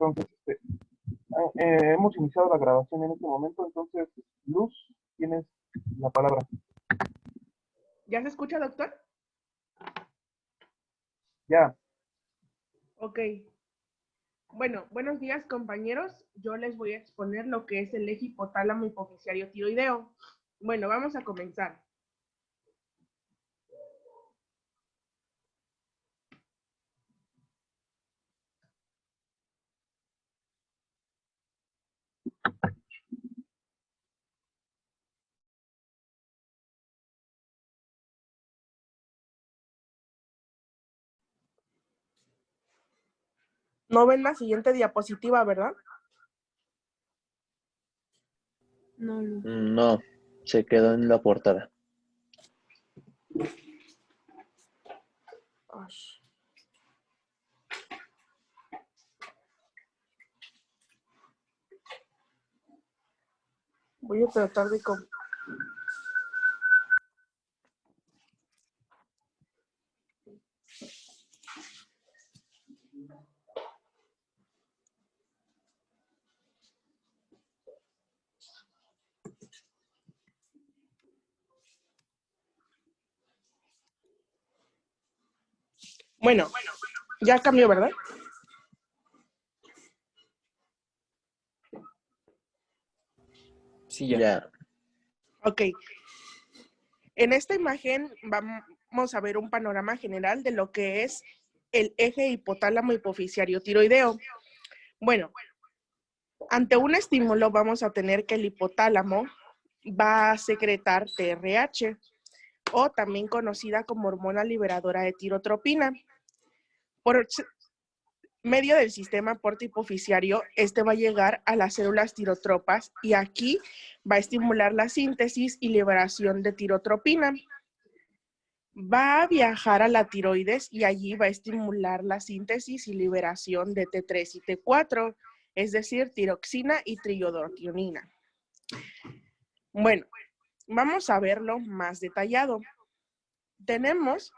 Entonces, hemos iniciado la grabación en este momento, entonces, Luz, tienes la palabra. ¿Ya se escucha, doctor? Ya. Ok. Bueno, buenos días, compañeros. Yo les voy a exponer lo que es el eje hipotálamo hipoficiario tiroideo. Bueno, vamos a comenzar. No ven la siguiente diapositiva, ¿verdad? No, se quedó en la portada. Ay. Voy a tratar de... Bueno, ya cambió, ¿verdad? Sí, ya. Ok. En esta imagen vamos a ver un panorama general de lo que es el eje hipotálamo hipoficiario tiroideo. Bueno, ante un estímulo vamos a tener que el hipotálamo va a secretar TRH, o también conocida como hormona liberadora de tirotropina. Por medio del sistema portohipoficiario, este va a llegar a las células tirotropas y aquí va a estimular la síntesis y liberación de tirotropina. Va a viajar a la tiroides y allí va a estimular la síntesis y liberación de T3 y T4, es decir, tiroxina y triiodrotionina. Bueno, vamos a verlo más detallado. Tenemos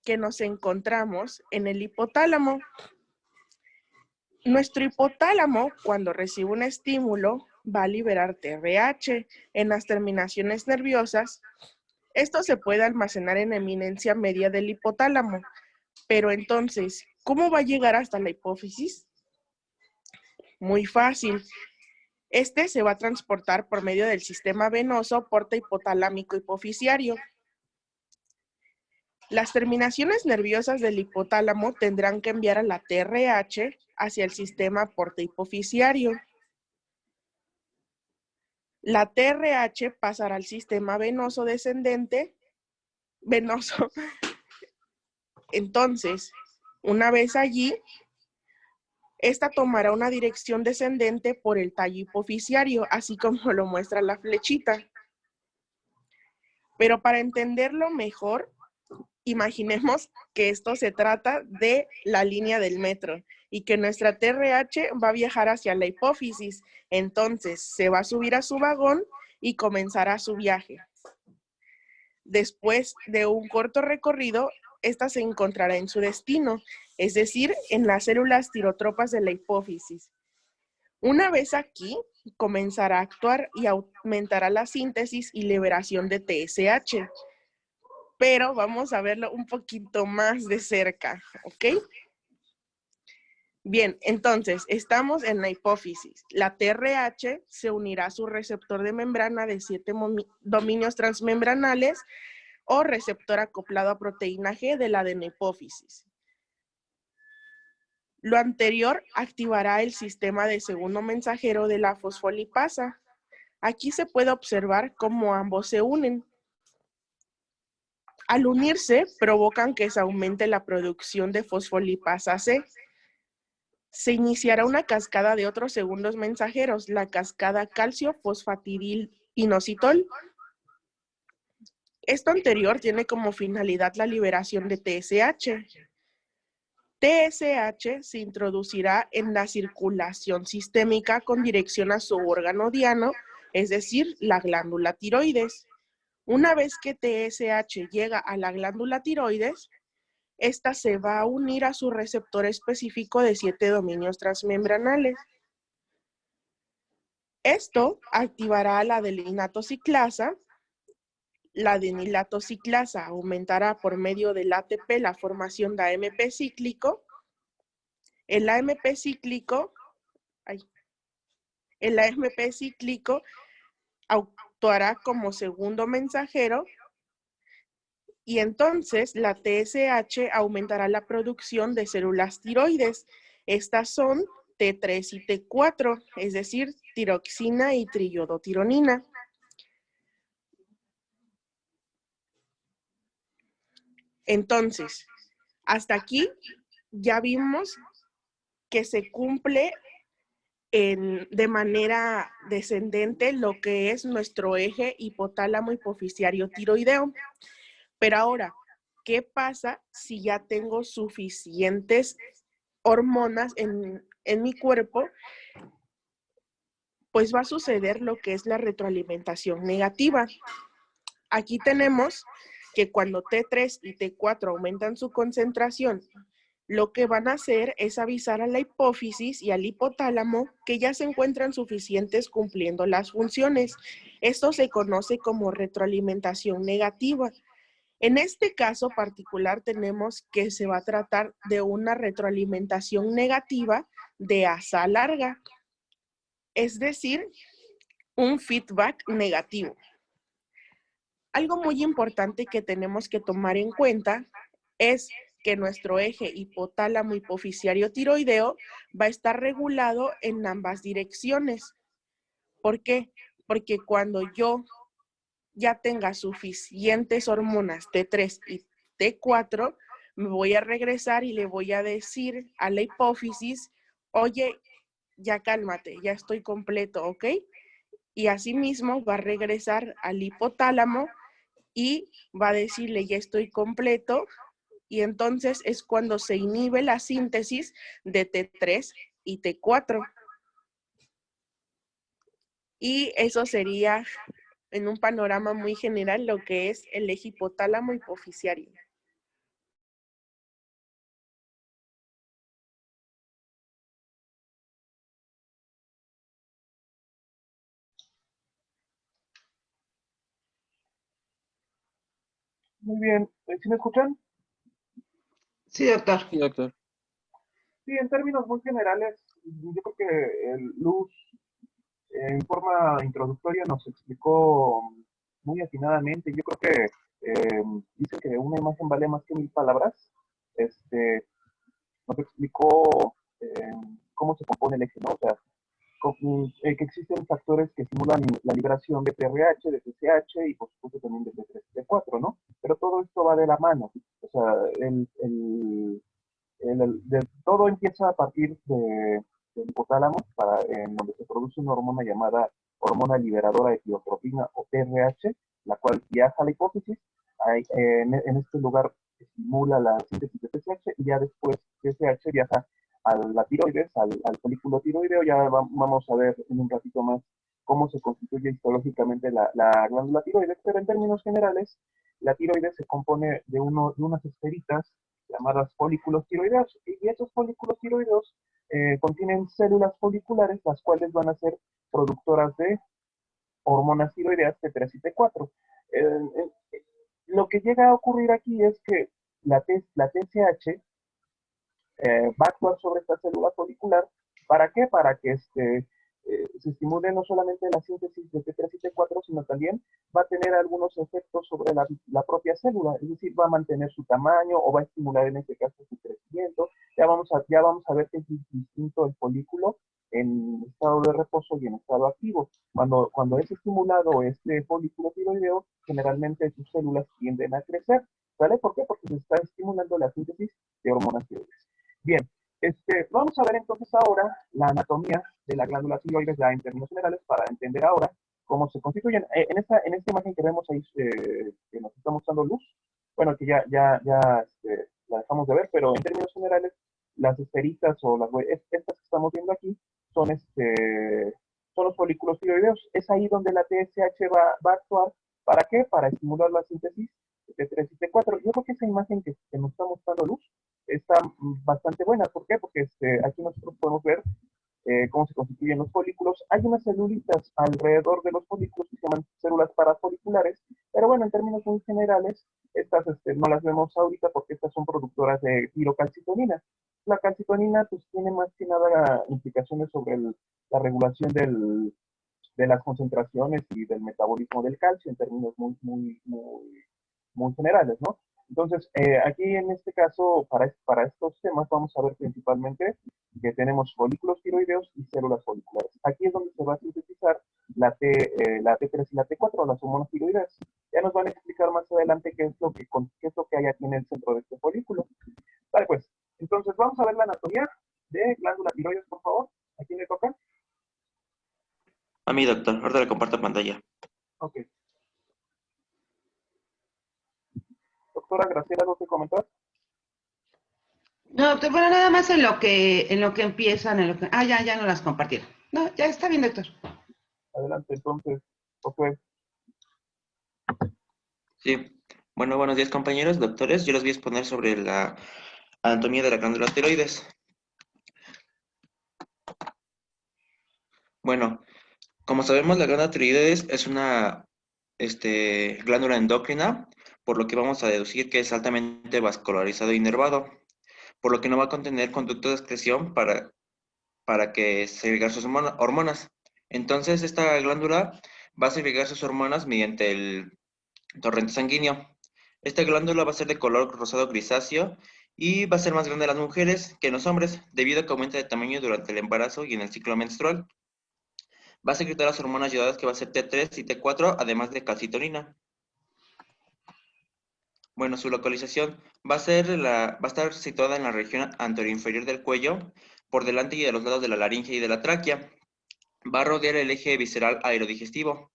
que nos encontramos en el hipotálamo. Nuestro hipotálamo, cuando recibe un estímulo, va a liberar TRH en las terminaciones nerviosas. Esto se puede almacenar en eminencia media del hipotálamo. Pero entonces, ¿cómo va a llegar hasta la hipófisis? Muy fácil. Este se va a transportar por medio del sistema venoso portohipotalámico hipoficiario. Las terminaciones nerviosas del hipotálamo tendrán que enviar a la TRH hacia el sistema portohipoficiario. La TRH pasará al sistema venoso descendente, Entonces, una vez allí, esta tomará una dirección descendente por el tallo hipoficiario, así como lo muestra la flechita. Pero para entenderlo mejor, imaginemos que esto se trata de la línea del metro y que nuestra TRH va a viajar hacia la hipófisis. Entonces, se va a subir a su vagón y comenzará su viaje. Después de un corto recorrido, esta se encontrará en su destino, es decir, en las células tirotropas de la hipófisis. Una vez aquí, comenzará a actuar y aumentará la síntesis y liberación de TSH. Pero vamos a verlo un poquito más de cerca, ¿ok? Bien, entonces, estamos en la hipófisis. La TRH se unirá a su receptor de membrana de 7 dominios transmembranales o receptor acoplado a proteína G de la adenopófisis. Lo anterior activará el sistema de segundo mensajero de la fosfolipasa. Aquí se puede observar cómo ambos se unen. Al unirse, provocan que se aumente la producción de fosfolipasa C. Se iniciará una cascada de otros segundos mensajeros, la cascada calcio-fosfatidil-inositol. Esto anterior tiene como finalidad la liberación de TSH. TSH se introducirá en la circulación sistémica con dirección a su órgano diano, es decir, la glándula tiroides. Una vez que TSH llega a la glándula tiroides, esta se va a unir a su receptor específico de 7 dominios transmembranales. Esto activará la adenylato ciclasa. La adenilato ciclasa aumentará por medio del ATP la formación de AMP cíclico. El AMP cíclico actuará como segundo mensajero y entonces la TSH aumentará la producción de células tiroides. Estas son T3 y T4, es decir, tiroxina y triiodotironina. Entonces, hasta aquí ya vimos que se cumple de manera descendente lo que es nuestro eje hipotálamo hipoficiario tiroideo. Pero ahora, ¿qué pasa si ya tengo suficientes hormonas en mi cuerpo? Pues va a suceder lo que es la retroalimentación negativa. Aquí tenemos que cuando T3 y T4 aumentan su concentración, lo que van a hacer es avisar a la hipófisis y al hipotálamo que ya se encuentran suficientes cumpliendo las funciones. Esto se conoce como retroalimentación negativa. En este caso particular tenemos que se va a tratar de una retroalimentación negativa de asa larga, es decir, un feedback negativo. Algo muy importante que tenemos que tomar en cuenta es que nuestro eje hipotálamo hipoficiario tiroideo va a estar regulado en ambas direcciones. ¿Por qué? Porque cuando yo ya tenga suficientes hormonas T3 y T4, me voy a regresar y le voy a decir a la hipófisis, oye, ya cálmate, ya estoy completo, ¿ok? Y asimismo va a regresar al hipotálamo y va a decirle, ya estoy completo, y entonces es cuando se inhibe la síntesis de T3 y T4. Y eso sería, en un panorama muy general, lo que es el eje hipotálamo hipoficiario. Muy bien. ¿Sí me escuchan? Sí, doctor. Sí, doctor. Sí, en términos muy generales, yo creo que Luz en forma introductoria nos explicó muy atinadamente. Yo creo que dice que una imagen vale más que 1000 palabras. Nos explicó cómo se compone el eje, ¿no? O sea, que existen factores que estimulan la liberación de TRH, de TSH y por supuesto también de T3 y T4, ¿no? Pero todo esto va de la mano. O sea, todo empieza a partir del hipotálamo, en donde se produce una hormona llamada hormona liberadora de tiroxina o TRH, la cual viaja a la hipófisis. En este lugar estimula la síntesis de TSH y ya después TSH viaja a la tiroides, al folículo tiroideo. Ya vamos a ver en un ratito más cómo se constituye histológicamente la glándula tiroides, pero en términos generales, la tiroides se compone de unas esferitas llamadas folículos tiroideos, y esos folículos tiroideos contienen células foliculares, las cuales van a ser productoras de hormonas tiroideas T3 y T4. Lo que llega a ocurrir aquí es que la TSH va a actuar sobre esta célula folicular. ¿Para qué? Para que se estimule no solamente la síntesis de T3 y T4, sino también va a tener algunos efectos sobre la propia célula, es decir, va a mantener su tamaño o va a estimular en este caso su crecimiento. Ya vamos a ver que es distinto el folículo en estado de reposo y en estado activo. Cuando es estimulado este folículo tiroideo, generalmente sus células tienden a crecer. ¿Vale? ¿Por qué? Porque se está estimulando la síntesis de hormonas tiroides. Bien, vamos a ver entonces ahora la anatomía de la glándula tiroides ya en términos generales para entender ahora cómo se constituyen. En esta imagen que vemos ahí, que nos está mostrando Luz, bueno, que ya la dejamos de ver, pero en términos generales, las esferitas o estas que estamos viendo aquí son, son los folículos tiroideos. Es ahí donde la TSH va a actuar. ¿Para qué? Para estimular la síntesis de T3 y T4. Yo creo que esa imagen que nos está mostrando Luz está bastante buena. ¿Por qué? Porque aquí nosotros podemos ver cómo se constituyen los folículos. Hay unas celulitas alrededor de los folículos que se llaman células parafoliculares, pero bueno, en términos muy generales, estas no las vemos ahorita porque estas son productoras de tirocalcitonina. La calcitonina pues tiene más que nada implicaciones sobre la regulación de las concentraciones y del metabolismo del calcio en términos muy generales, ¿no? Entonces, aquí en este caso, para estos temas, vamos a ver principalmente que tenemos folículos tiroideos y células foliculares. Aquí es donde se va a sintetizar la T3 y la T4, las hormonas tiroideas. Ya nos van a explicar más adelante qué es lo que hay aquí en el centro de este folículo. Vale, pues, entonces vamos a ver la anatomía de glándula tiroides, por favor. ¿A quién le toca? A mí, doctor. Ahorita le comparto pantalla. Ok. Doctora Graciela, ¿algo que comentar? No, doctor, bueno, nada más en lo que empiezan, ya no las compartieron. No, ya está bien, doctor. Adelante, entonces, Josué. Sí. Bueno, buenos días, compañeros, doctores. Yo les voy a exponer sobre la anatomía de la glándula tiroides. Bueno, como sabemos, la glándula tiroides es una glándula endocrina, por lo que vamos a deducir que es altamente vascularizado y inervado, por lo que no va a contener conducto de excreción para que segregar sus hormonas. Entonces, esta glándula va a segregar sus hormonas mediante el torrente sanguíneo. Esta glándula va a ser de color rosado grisáceo y va a ser más grande en las mujeres que en los hombres, debido a que aumenta de tamaño durante el embarazo y en el ciclo menstrual. Va a secretar las hormonas ayudadas que va a ser T3 y T4, además de calcitonina. Bueno, su localización va a estar situada en la región anteroinferior del cuello, por delante y de los lados de la laringe y de la tráquea. Va a rodear el eje visceral aerodigestivo,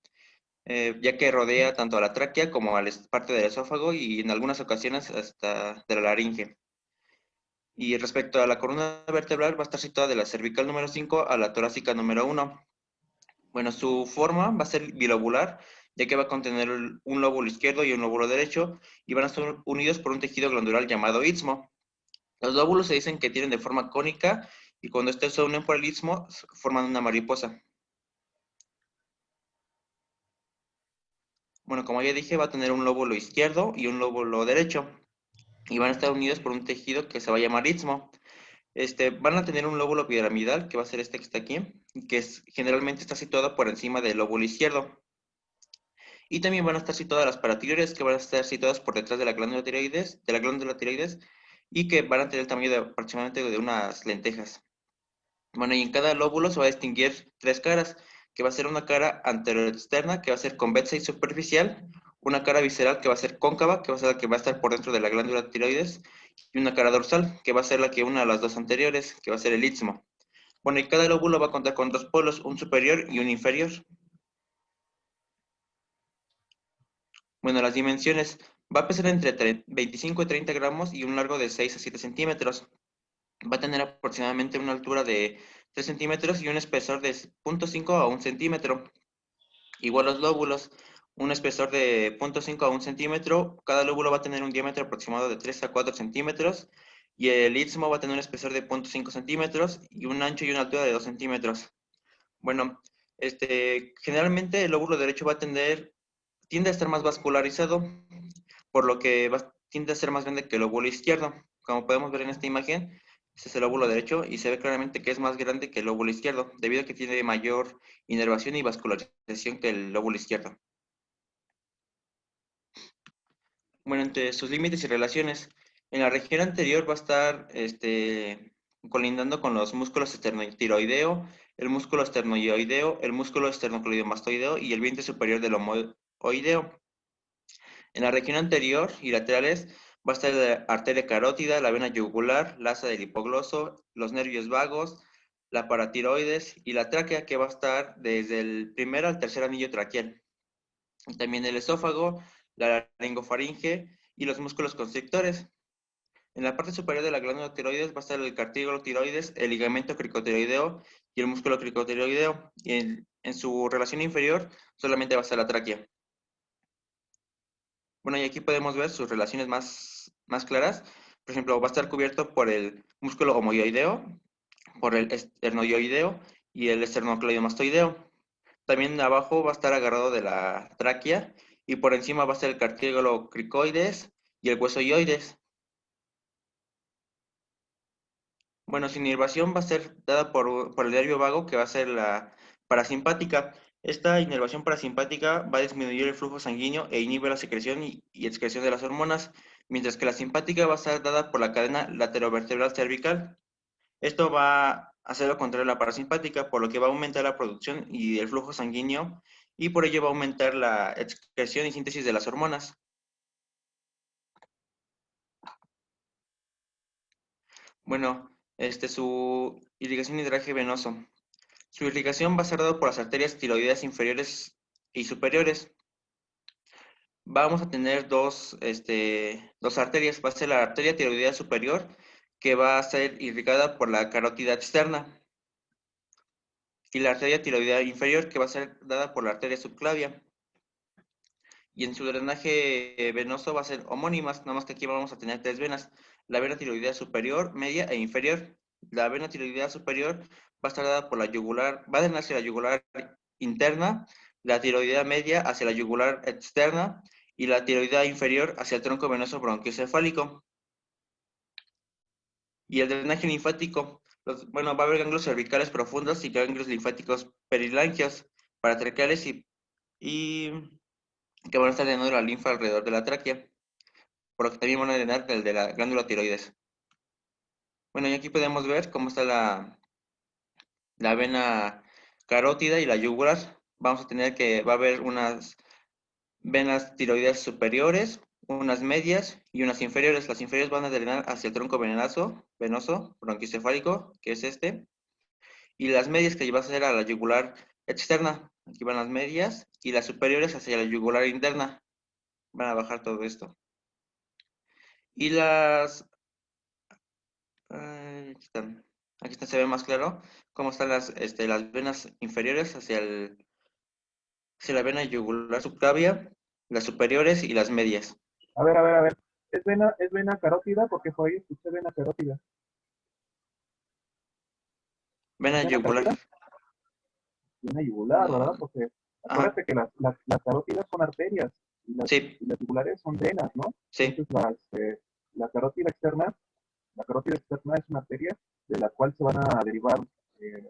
ya que rodea tanto a la tráquea como a la parte del esófago y en algunas ocasiones hasta de la laringe. Y respecto a la columna vertebral, va a estar situada de la cervical número 5 a la torácica número 1. Bueno, su forma va a ser bilobular, ya que va a contener un lóbulo izquierdo y un lóbulo derecho, y van a estar unidos por un tejido glandular llamado istmo. Los lóbulos se dicen que tienen de forma cónica, y cuando estos se unen por el istmo, forman una mariposa. Bueno, como ya dije, va a tener un lóbulo izquierdo y un lóbulo derecho, y van a estar unidos por un tejido que se va a llamar istmo. Van a tener un lóbulo piramidal, que va a ser este que está aquí, que generalmente está situado por encima del lóbulo izquierdo. Y también van a estar situadas las paratiroides, que van a estar situadas por detrás de la glándula tiroides, y que van a tener el tamaño de aproximadamente de unas lentejas. Bueno, y en cada lóbulo se va a distinguir tres caras, que va a ser una cara anteroexterna, que va a ser convexa y superficial, una cara visceral, que va a ser cóncava, que va a ser la que va a estar por dentro de la glándula tiroides, y una cara dorsal, que va a ser la que une a las dos anteriores, que va a ser el istmo. Bueno, y cada lóbulo va a contar con dos polos, un superior y un inferior. Bueno, las dimensiones. Va a pesar entre 25 y 30 gramos y un largo de 6 a 7 centímetros. Va a tener aproximadamente una altura de 3 centímetros y un espesor de 0,5 a 1 centímetro. Igual los lóbulos, un espesor de 0,5 a 1 centímetro. Cada lóbulo va a tener un diámetro aproximado de 3 a 4 centímetros. Y el istmo va a tener un espesor de 0,5 centímetros y un ancho y una altura de 2 centímetros. Bueno, generalmente el lóbulo derecho tiende a estar más vascularizado, por lo que tiende a ser más grande que el lóbulo izquierdo. Como podemos ver en esta imagen, este es el lóbulo derecho y se ve claramente que es más grande que el lóbulo izquierdo, debido a que tiene mayor inervación y vascularización que el lóbulo izquierdo. Bueno, entre sus límites y relaciones, en la región anterior va a estar colindando con los músculos esternotiroideo, el músculo esternoioideo, el músculo esternocleidomastoideo y el vientre superior del homoideo. En la región anterior y laterales va a estar la arteria carótida, la vena yugular, la asa del hipogloso, los nervios vagos, la paratiroides y la tráquea, que va a estar desde el primer al tercer anillo traqueal. También el esófago, la laringofaringe y los músculos constrictores. En la parte superior de la glándula tiroides va a estar el cartílago tiroides, el ligamento cricotiroideo y el músculo cricotiroideo. Y en su relación inferior solamente va a estar la tráquea. Bueno, y aquí podemos ver sus relaciones más claras. Por ejemplo, va a estar cubierto por el músculo homoioideo, por el esternoioideo y el esternocleidomastoideo. También abajo va a estar agarrado de la tráquea y por encima va a estar el cartílago cricoides y el hueso ioides. Bueno, su inervación va a ser dada por el nervio vago, que va a ser la parasimpática. Esta inervación parasimpática va a disminuir el flujo sanguíneo e inhibe la secreción y excreción de las hormonas, mientras que la simpática va a ser dada por la cadena laterovertebral cervical. Esto va a hacer lo contrario a la parasimpática, por lo que va a aumentar la producción y el flujo sanguíneo y por ello va a aumentar la excreción y síntesis de las hormonas. Bueno, su irrigación y drenaje venoso. Su irrigación va a ser dada por las arterias tiroideas inferiores y superiores. Vamos a tener dos arterias. Va a ser la arteria tiroidea superior, que va a ser irrigada por la carótida externa, y la arteria tiroidea inferior, que va a ser dada por la arteria subclavia. Y en su drenaje venoso va a ser homónimas, nada más que aquí vamos a tener tres venas: la vena tiroidea superior, media e inferior. La vena tiroidea superior va a estar dada por la yugular, va a drenar hacia la yugular interna, la tiroidea media hacia la yugular externa y la tiroidea inferior hacia el tronco venoso bronquiocefálico. Y el drenaje linfático, va a haber ganglios cervicales profundos y ganglios linfáticos perilangios, paratraqueales y que van a estar drenando la linfa alrededor de la tráquea, por lo que también van a drenar el de la glándula tiroides. Bueno, y aquí podemos ver cómo está la vena carótida y la yugular. Vamos a tener que va a haber unas venas tiroideas superiores, unas medias y unas inferiores. Las inferiores van a drenar hacia el tronco venoso, bronquiocefálico, que es y las medias que va a ser a la yugular externa. Aquí van las medias y las superiores hacia la yugular interna. Van a bajar todo esto. Y aquí están, se ve más claro cómo están las venas inferiores hacia la vena yugular subclavia, las superiores y las medias. A ver. Es vena carótida? Porque por ahí escuché vena carótida. ¿Es Vena vena yugular. carótida? Vena yugular, ¿verdad? No. Porque Ajá. acuérdate que las carótidas son arterias Sí, y las yugulares son venas, ¿no? sí. Entonces la carótida externa, es una arteria de la cual se van a derivar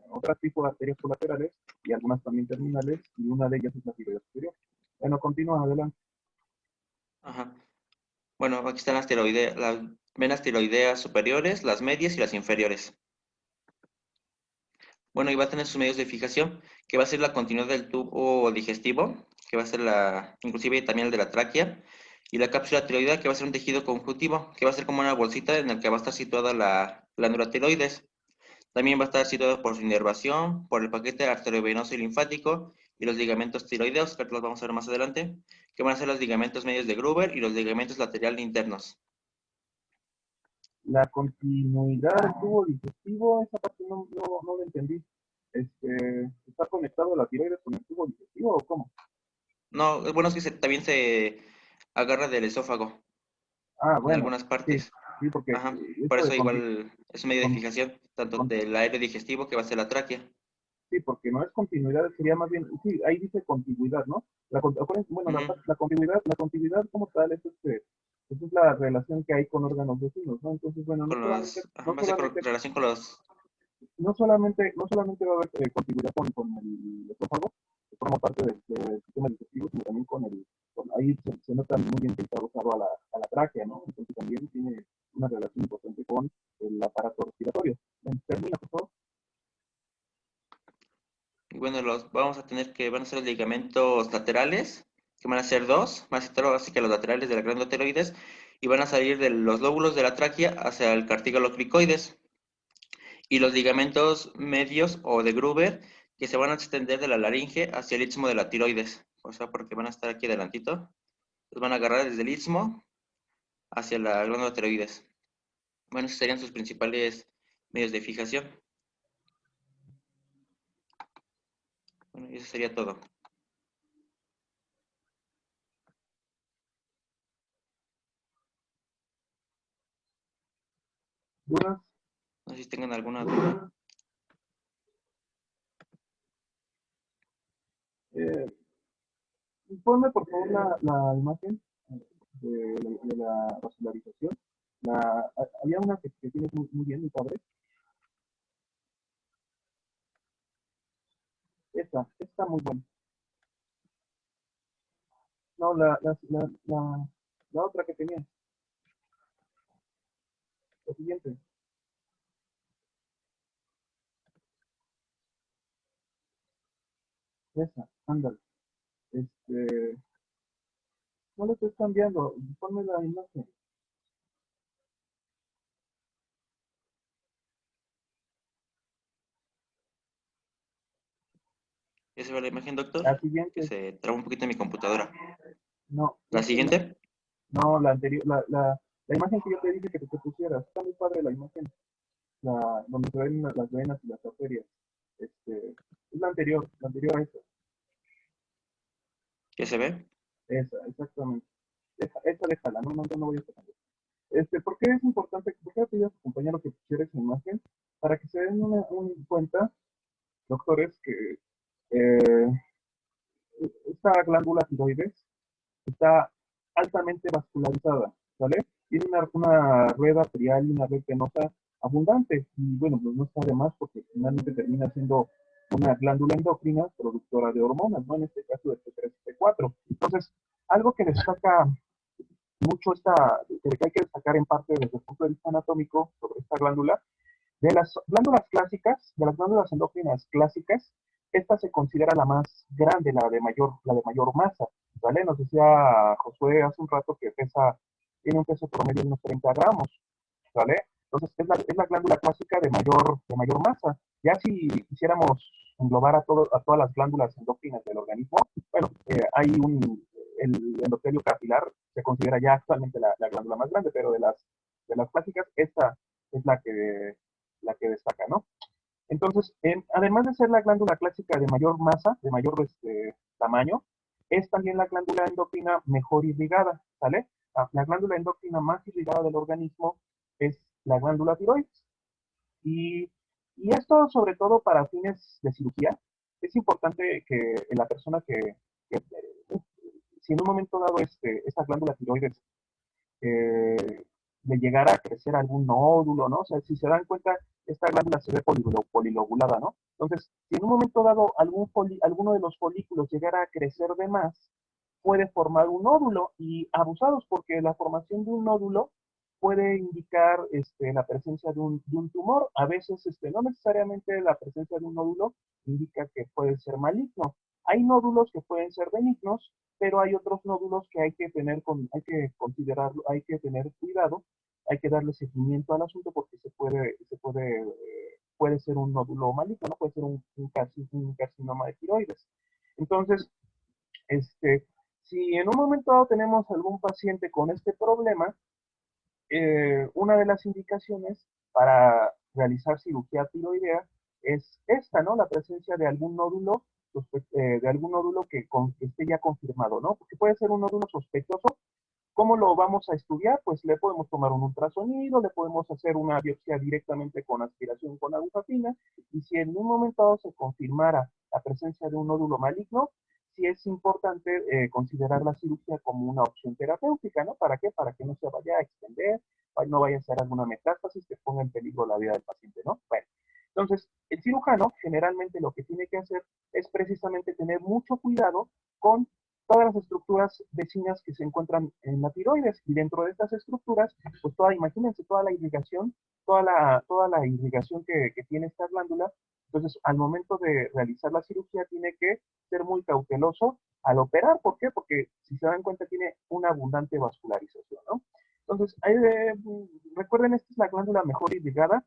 otros tipos de arterias colaterales y algunas también terminales, y una de ellas es la tiroides superior. Bueno, continúa adelante. Ajá. Bueno, aquí están las venas tiroideas superiores, las medias y las inferiores. Bueno, y va a tener sus medios de fijación, que va a ser la continuidad del tubo digestivo, que va a ser inclusive también el de la tráquea, y la cápsula tiroidea, que va a ser un tejido conjuntivo, que va a ser como una bolsita en la que va a estar situada la glándula tiroides. También va a estar situado por su inervación, por el paquete arteriovenoso y linfático, y los ligamentos tiroideos, que los vamos a ver más adelante, que van a ser los ligamentos medios de Gruber y los ligamentos laterales internos. La continuidad del tubo digestivo, esa parte no la entendí. ¿Está conectado la tiroides con el tubo digestivo o cómo? No, bueno, es que también se agarra del esófago Ah, en bueno, algunas sí, partes. sí, porque Ajá, por esto de eso igual es un medio de con- fijación, tanto con- del aire digestivo que va a ser la tráquea. sí, porque no es continuidad, sería más bien, sí, ahí dice continuidad, ¿no? Acuérdense, bueno, Ujú. la continuidad como tal esa es la relación que hay con órganos vecinos, ¿no? Entonces, bueno, Ajá, va a ser con relación con los. no solamente va a haber continuidad con el esófago, que forma parte del sistema digestivo, sino también ahí se nota muy bien que está adosado a la tráquea, ¿no? Entonces también tiene una relación importante con el aparato respiratorio. Termina, por favor. Y bueno, vamos a tener que van a ser los ligamentos laterales, que van a ser dos, van a ser así que los laterales de la glándula tiroides, y van a salir de los lóbulos de la tráquea hacia el cartílago cricoides. Y los ligamentos medios o de Gruber, que se van a extender de la laringe hacia el istmo de la tiroides. O sea, porque van a estar aquí adelantito. Los van a agarrar desde el istmo hacia la glándula tiroides. Bueno, esos serían sus principales medios de fijación. Bueno, y eso sería todo. ¿Dudas? No sé si tengan alguna duda. Ponme por favor la imagen de la vascularización. Había una que tienes muy bien, muy padre. Esta está muy buena. No, la otra que tenía. La siguiente. Esa, ándale. No lo estoy cambiando. Ponme la imagen. ¿Ya se ve la imagen, doctor? La Que siguiente. se traba un poquito en mi computadora. No. ¿La siguiente? No, la anterior. La imagen que yo te dije que te pusieras. Está muy padre la imagen. Donde se ven las venas y las arterias. Es la anterior a esa. ¿Ya se ve? Esa, exactamente. Esa déjala, no voy a sacar. ¿Por qué es importante? ¿Por qué le pedí a su compañero que pusiera esa imagen? Para que se den cuenta, doctores, que eh, esta glándula tiroides está altamente vascularizada, ¿vale? Tiene una red arterial y una red venosa abundante. Y bueno, pues no está de más porque finalmente termina siendo una glándula endocrina productora de hormonas, ¿no? En este caso de T3 y T4. Entonces, algo que destaca mucho que hay que destacar en parte desde el punto de vista anatómico sobre esta glándula, de las glándulas clásicas, de las glándulas endócrinas clásicas, esta se considera la más grande, la de mayor masa, ¿vale? Nos decía Josué hace un rato que tiene un peso promedio de unos 30 gramos, ¿vale? Entonces es la glándula clásica de mayor masa. Ya si quisiéramos englobar a todas las glándulas endócrinas del organismo, bueno, el endotelio capilar se considera ya actualmente la glándula más grande, pero de las clásicas, esta es la que destaca, ¿no? Entonces, además de ser la glándula clásica de mayor masa, de mayor tamaño, es también la glándula endocrina mejor irrigada, ¿sale? La glándula endocrina más irrigada del organismo es la glándula tiroides. Y, y esto, sobre todo para fines de cirugía, es importante que la persona que si en un momento dado esta glándula tiroides de llegar a crecer algún nódulo, ¿no? O sea, si se dan cuenta, esta glándula se ve polilobulada, ¿no? Entonces, si en un momento dado alguno de los folículos llegara a crecer de más, puede formar un nódulo y abusados porque la formación de un nódulo puede indicar la presencia de un tumor. A veces no necesariamente la presencia de un nódulo indica que puede ser maligno. Hay nódulos que pueden ser benignos, pero hay otros nódulos que hay que considerarlo, hay que tener cuidado, hay que darle seguimiento al asunto porque puede ser un nódulo maligno, ¿no? Puede ser un carcinoma de tiroides. Entonces, si en un momento dado tenemos algún paciente con este problema, una de las indicaciones para realizar cirugía tiroidea es esta, ¿no? La presencia de algún nódulo, que esté ya confirmado, ¿no? Porque puede ser un nódulo sospechoso. ¿Cómo lo vamos a estudiar? Pues le podemos tomar un ultrasonido, le podemos hacer una biopsia directamente con aspiración con aguja fina, y si en un momento dado se confirmara la presencia de un nódulo maligno, sí es importante considerar la cirugía como una opción terapéutica, ¿no? ¿Para qué? Para que no se vaya a extender, no vaya a ser alguna metástasis que ponga en peligro la vida del paciente, ¿no? Bueno, entonces, el cirujano generalmente lo que tiene que hacer es precisamente tener mucho cuidado con todas las estructuras vecinas que se encuentran en la tiroides, y dentro de estas estructuras, pues imagínense toda la irrigación, toda la irrigación que tiene esta glándula. Entonces, al momento de realizar la cirugía, tiene que ser muy cauteloso al operar. ¿Por qué? Porque si se dan cuenta, tiene una abundante vascularización, ¿no? Entonces, recuerden, esta es la glándula mejor irrigada.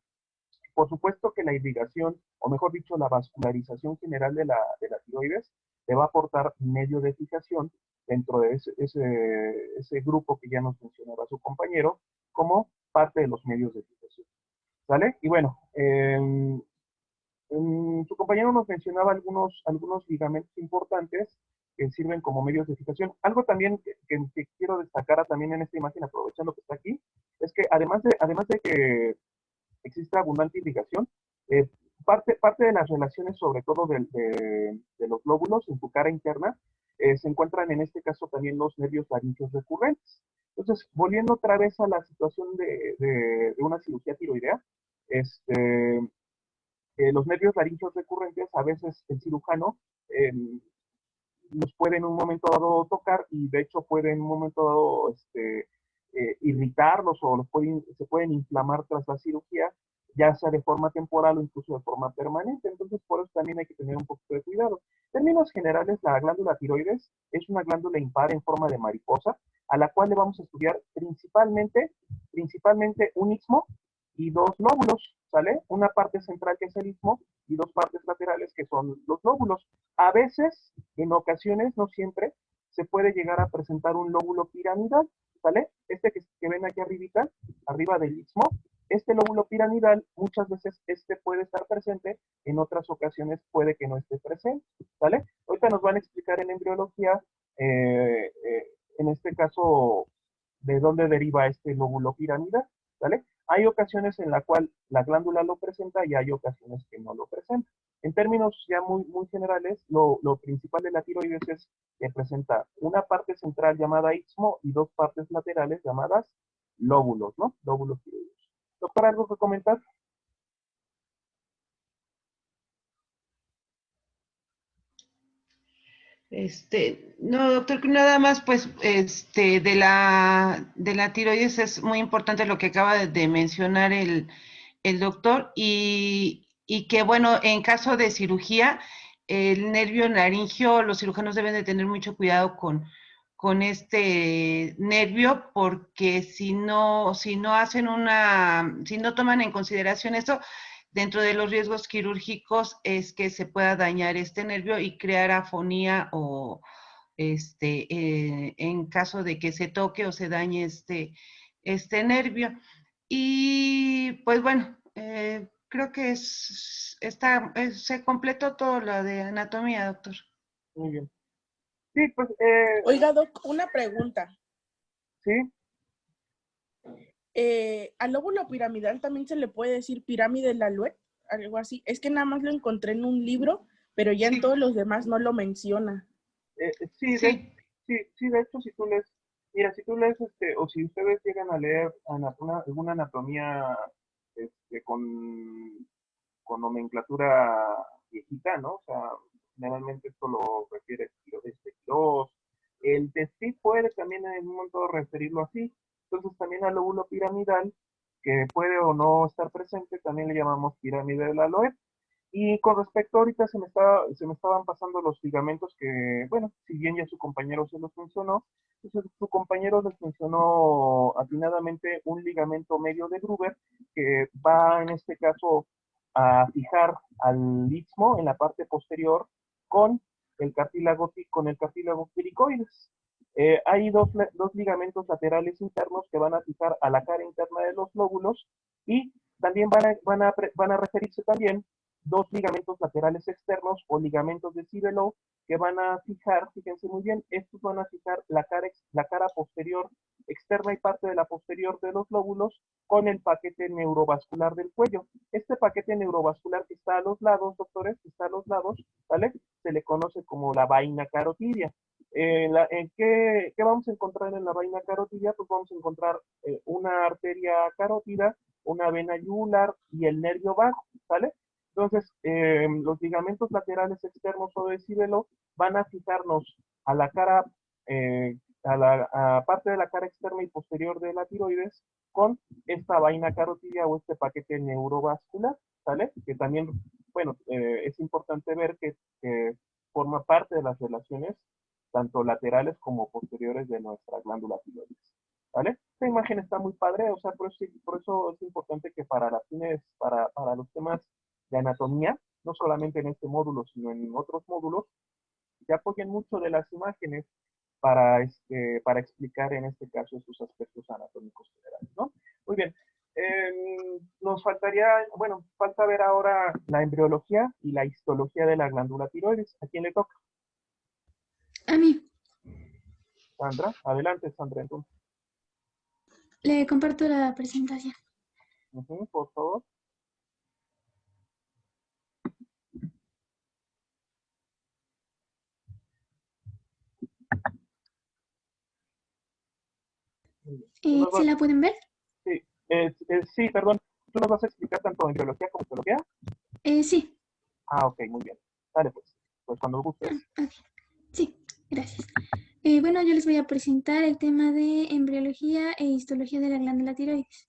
Por supuesto que la irrigación, o mejor dicho, la vascularización general de la tiroides, te va a aportar medio de fijación dentro de ese grupo que ya nos mencionaba su compañero, como parte de los medios de fijación. ¿Vale? Y bueno, su compañero nos mencionaba algunos ligamentos importantes que sirven como medios de fijación. Algo también que quiero destacar también en esta imagen, aprovechando que está aquí, es que además de que existe abundante irrigación. Parte de las relaciones, sobre todo de los lóbulos en su cara interna, se encuentran en este caso también los nervios laríngeos recurrentes. Entonces, volviendo otra vez a la situación de una cirugía tiroidea, los nervios laríngeos recurrentes, a veces el cirujano los puede en un momento dado tocar y de hecho puede en un momento dado irritarlos o se pueden inflamar tras la cirugía, ya sea de forma temporal o incluso de forma permanente. Entonces, por eso también hay que tener un poquito de cuidado. En términos generales, la glándula tiroides es una glándula impar en forma de mariposa, a la cual le vamos a estudiar principalmente un istmo y dos lóbulos, ¿sale? Una parte central que es el istmo y dos partes laterales que son los lóbulos. A veces, en ocasiones, no siempre, se puede llegar a presentar un lóbulo piramidal, ¿sale? Este que ven aquí arribita, arriba del istmo, este lóbulo piramidal, muchas veces puede estar presente, en otras ocasiones puede que no esté presente, ¿sale? Ahorita nos van a explicar en embriología, en este caso, de dónde deriva este lóbulo piramidal, ¿sale? Hay ocasiones en la cual la glándula lo presenta y hay ocasiones que no lo presenta. En términos ya muy, muy generales, lo principal de la tiroides es que presenta una parte central llamada istmo y dos partes laterales llamadas lóbulos, ¿no? Lóbulos tiroides. Doctor, ¿algo que comentar? No, doctor, nada más, pues, de la tiroides es muy importante lo que acaba de mencionar el doctor y que, bueno, en caso de cirugía, el nervio naringio, los cirujanos deben de tener mucho cuidado con este nervio porque si no toman en consideración esto, dentro de los riesgos quirúrgicos es que se pueda dañar este nervio y crear afonía o en caso de que se toque o se dañe este nervio. Y pues bueno, creo que se completó todo lo de anatomía, doctor. Muy bien. Sí, pues... Oiga, Doc, una pregunta. Sí. ¿Al lóbulo piramidal también se le puede decir pirámide de Laluet? Algo así. Es que nada más lo encontré en un libro, pero ya en todos los demás no lo menciona. Sí, de hecho, si tú lees, o si ustedes llegan a leer alguna anatomía con nomenclatura viejita, ¿no? O sea, generalmente esto lo refiere Quirós. El testis puede también en un momento referirlo así. Entonces también al lóbulo piramidal, que puede o no estar presente, también le llamamos pirámide de Laluet. Y con respecto ahorita se me estaban pasando los ligamentos que, bueno, si bien ya su compañero se los mencionó, entonces su compañero les mencionó atinadamente un ligamento medio de Gruber que va en este caso a fijar al istmo en la parte posterior con el cartílago piricoides. Hay dos ligamentos laterales internos que van a fijar a la cara interna de los lóbulos y también van a referirse también dos ligamentos laterales externos o ligamentos de Cibelow que van a fijar, fíjense muy bien, estos van a fijar la cara posterior externa y parte de la posterior de los lóbulos con el paquete neurovascular del cuello. Este paquete neurovascular que está a los lados, doctores, que está a los lados, ¿vale? Se le conoce como la vaina carotidia. ¿Qué vamos a encontrar en la vaina carotidia? Pues vamos a encontrar una arteria carótida, una vena yugular y el nervio vago, ¿sale? Entonces, los ligamentos laterales externos o de Cibelow van a fijarnos a la cara, a parte de la cara externa y posterior de la tiroides con esta vaina carotidia o este paquete neurovascular, ¿sale? Que también, bueno, es importante ver que forma parte de las relaciones tanto laterales como posteriores de nuestra glándula tiroides, ¿vale? Esta imagen está muy padre, o sea, por eso es importante que para los temas de anatomía, no solamente en este módulo, sino en otros módulos, se apoyen mucho de las imágenes para explicar en este caso estos aspectos anatómicos generales, ¿no? Muy bien. Nos faltaría, bueno, falta ver ahora la embriología y la histología de la glándula tiroides. ¿A quién le toca? A mí. Sandra, adelante, Sandra, entonces. Le comparto la presentación. Ujú, por favor. Tú nos ¿Se vas- la pueden ver? sí, sí, perdón. ¿Tú nos vas a explicar tanto en biología como en biología? Sí. Ah, ok, muy bien. Dale, pues. Pues cuando Ah, gustes. ok. Sí, gracias. Bueno, yo les voy a presentar el tema de embriología e histología de la glándula tiroides.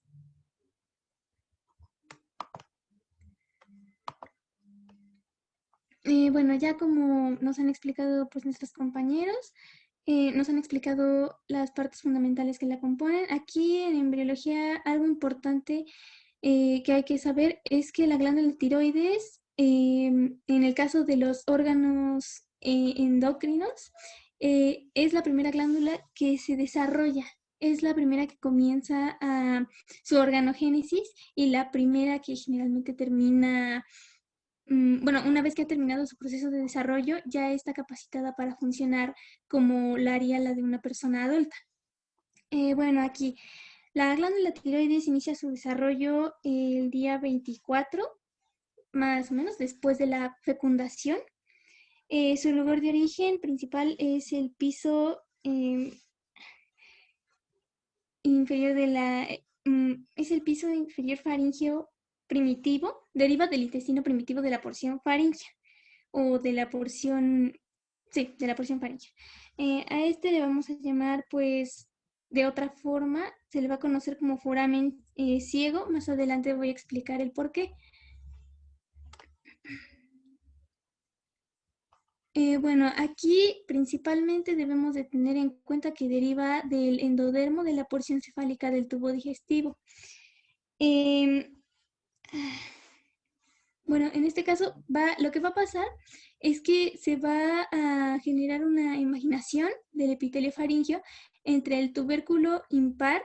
Bueno, ya como nos han explicado pues nuestros compañeros, nos han explicado las partes fundamentales que la componen. Aquí en embriología algo importante que hay que saber es que la glándula tiroides, en el caso de los órganos endocrinos, es la primera glándula que se desarrolla, es la primera que comienza su organogénesis y la primera que generalmente termina, bueno, una vez que ha terminado su proceso de desarrollo, ya está capacitada para funcionar como la haría la de una persona adulta. Bueno, aquí la glándula tiroides inicia su desarrollo el día 24, más o menos después de la fecundación. Su lugar de origen principal es el piso inferior de la, es el piso inferior faríngeo primitivo, deriva del intestino primitivo de la porción faríngea o de la porción, sí, de la porción faríngea. A este le vamos a llamar, pues, de otra forma, se le va a conocer como foramen ciego. Más adelante voy a explicar el por qué. Bueno, aquí principalmente debemos de tener en cuenta que deriva del endodermo de la porción cefálica del tubo digestivo. Em, bueno, en este caso lo que va a pasar es que se va a generar una imaginación del epitelio faríngeo entre el tubérculo impar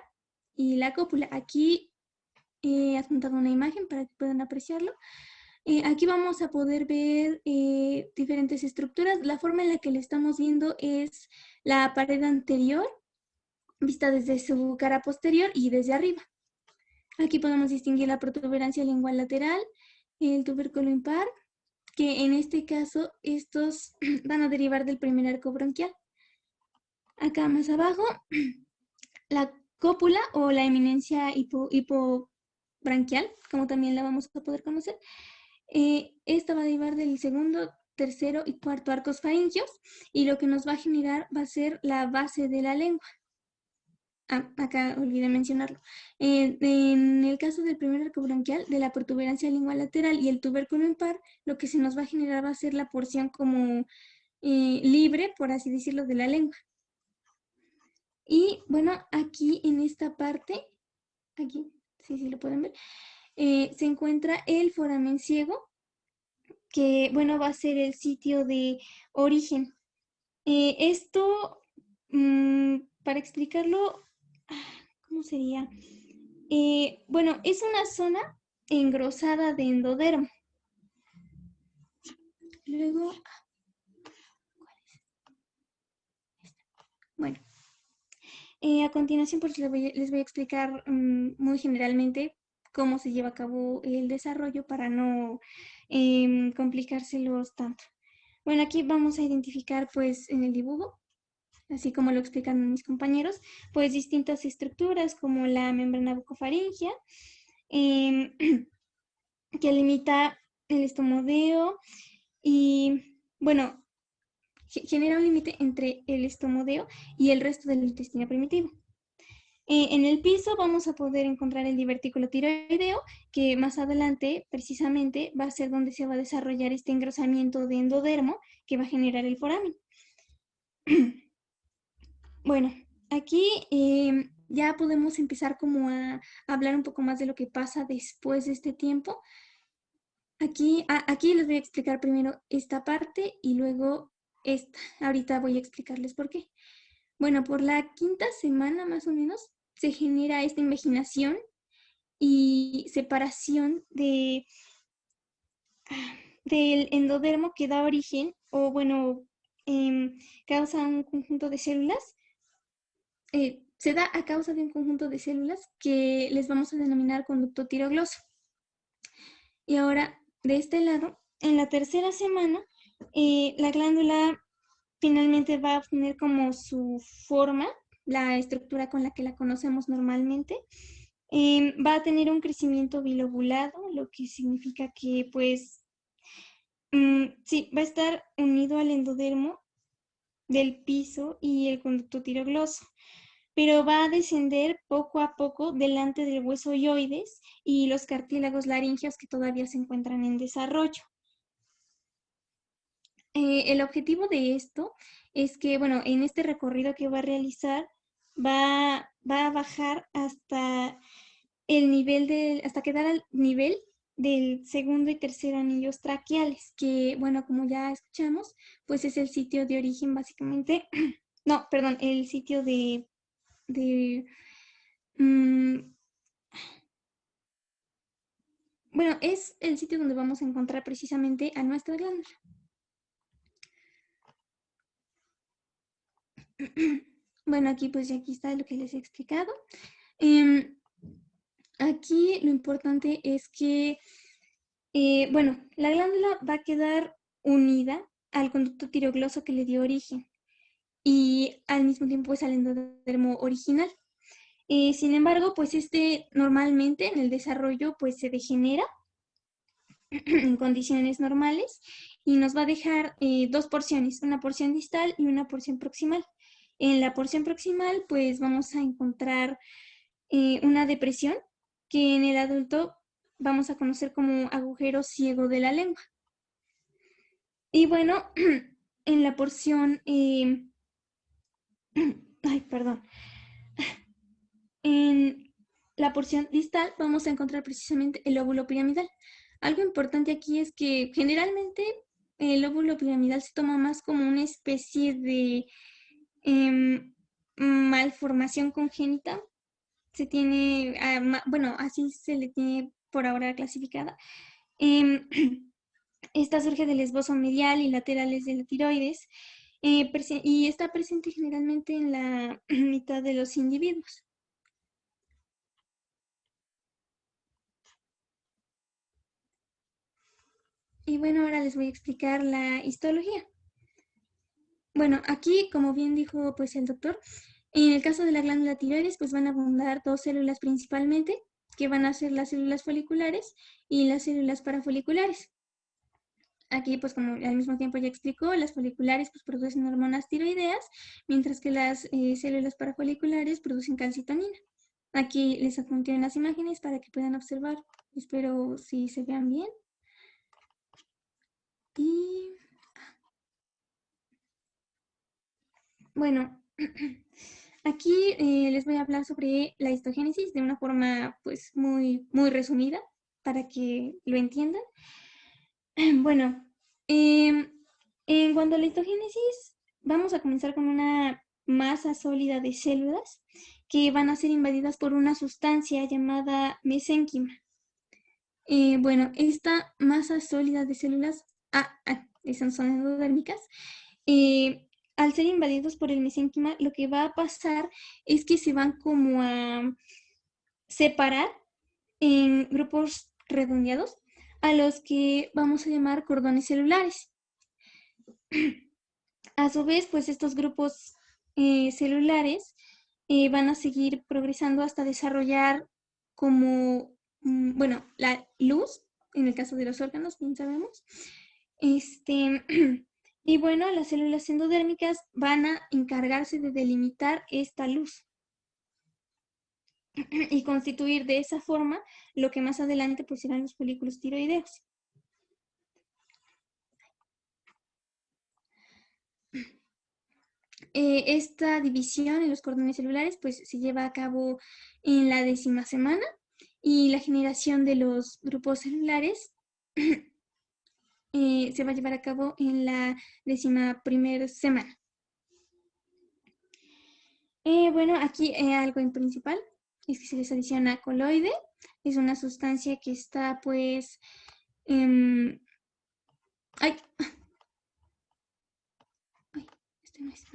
y la cópula. Aquí he adjuntado una imagen para que puedan apreciarlo. Aquí vamos a poder ver diferentes estructuras. La forma en la que le estamos viendo es la pared anterior, vista desde su cara posterior y desde arriba. Aquí podemos distinguir la protuberancia lingual lateral, el tubérculo impar, que en este caso estos van a derivar del primer arco bronquial. Acá más abajo, la cópula o la eminencia hipobranquial, como también la vamos a poder conocer. Esta va a derivar del segundo, tercero y cuarto arcos faríngeos, y lo que nos va a generar va a ser la base de la lengua. Acá olvidé mencionarlo. En el caso del primer arco bronquial, de la protuberancia lingual lateral y el tubérculo impar, lo que se nos va a generar va a ser la porción como libre, por así decirlo, de la lengua. Y bueno, aquí en esta parte, aquí, sí lo pueden ver, se encuentra el foramen ciego, que bueno, va a ser el sitio de origen. Esto, para explicarlo, ¿cómo sería? Bueno, es una zona engrosada de endodermo. Luego, bueno, a continuación pues les voy a explicar muy generalmente cómo se lleva a cabo el desarrollo para no complicárselos tanto. Bueno, aquí vamos a identificar pues en el dibujo, así como lo explican mis compañeros, pues distintas estructuras como la membrana bucofaringea, que limita el estomodeo y, bueno, genera un límite entre el estomodeo y el resto del intestino primitivo. En el piso vamos a poder encontrar el divertículo tiroideo, que más adelante precisamente va a ser donde se va a desarrollar este engrosamiento de endodermo que va a generar el foramen. Bueno, aquí ya podemos empezar como a hablar un poco más de lo que pasa después de este tiempo. Aquí les voy a explicar primero esta parte y luego esta. Ahorita voy a explicarles por qué. Bueno, por la quinta semana más o menos se genera esta invaginación y separación del endodermo que da origen, o bueno, causa un conjunto de células se da a causa de un conjunto de células que les vamos a denominar conducto tirogloso. Y ahora, de este lado, en la tercera semana, la glándula finalmente va a obtener como su forma, la estructura con la que la conocemos normalmente. Va a tener un crecimiento bilobulado, lo que significa que, pues, sí, va a estar unido al endodermo del piso y el conducto tirogloso, pero va a descender poco a poco delante del hueso hioides y los cartílagos laríngeos que todavía se encuentran en desarrollo. El objetivo de esto es que, bueno, en este recorrido que va a realizar, va a bajar hasta el nivel hasta quedar al nivel del segundo y tercer anillos traqueales, que, bueno, como ya escuchamos, pues es el sitio de origen básicamente, no, perdón, el sitio bueno, es el sitio donde vamos a encontrar precisamente a nuestra glándula. Bueno, aquí pues ya aquí está lo que les he explicado. Aquí lo importante es que, bueno, la glándula va a quedar unida al conducto tirogloso que le dio origen y al mismo tiempo es al endodermo original. Sin embargo, pues normalmente en el desarrollo pues se degenera en condiciones normales y nos va a dejar dos porciones, una porción distal y una porción proximal. En la porción proximal pues vamos a encontrar una depresión que en el adulto vamos a conocer como agujero ciego de la lengua. Y bueno, en la porción, ay, perdón, en la porción distal vamos a encontrar precisamente el lóbulo piramidal. Algo importante aquí es que generalmente el lóbulo piramidal se toma más como una especie de malformación congénita. Se tiene, bueno, así se le tiene por ahora clasificada. Esta surge del esbozo medial y laterales de la tiroides y está presente generalmente en la mitad de los individuos. Y bueno, ahora les voy a explicar la histología. Bueno, aquí, como bien dijo pues el doctor, en el caso de la glándula tiroides, pues van a abundar dos células principalmente, que van a ser las células foliculares y las células parafoliculares. Aquí, pues como al mismo tiempo ya explicó, las foliculares pues producen hormonas tiroideas, mientras que las células parafoliculares producen calcitonina. Aquí les adjunté unas imágenes para que puedan observar. Espero si se vean bien. Y bueno, aquí les voy a hablar sobre la histogénesis de una forma pues muy resumida para que lo entiendan. Bueno, en cuanto a la histogénesis, vamos a comenzar con una masa sólida de células que van a ser invadidas por una sustancia llamada mesénquima. Bueno, esta masa sólida de células, esas son endodérmicas, al ser invadidos por el mesénquima, lo que va a pasar es que se van como a separar en grupos redondeados a los que vamos a llamar cordones celulares. A su vez, pues estos grupos celulares van a seguir progresando hasta desarrollar como, bueno, la luz, en el caso de los órganos, bien sabemos. Y bueno, las células endodérmicas van a encargarse de delimitar esta luz y constituir de esa forma lo que más adelante pues serán los folículos tiroideos. Esta división en los cordones celulares pues se lleva a cabo en la 10ª semana y la generación de los grupos celulares se va a llevar a cabo en la 11ª semana. Bueno, aquí algo en principal es que se les adiciona coloide, es una sustancia que está pues... este no es...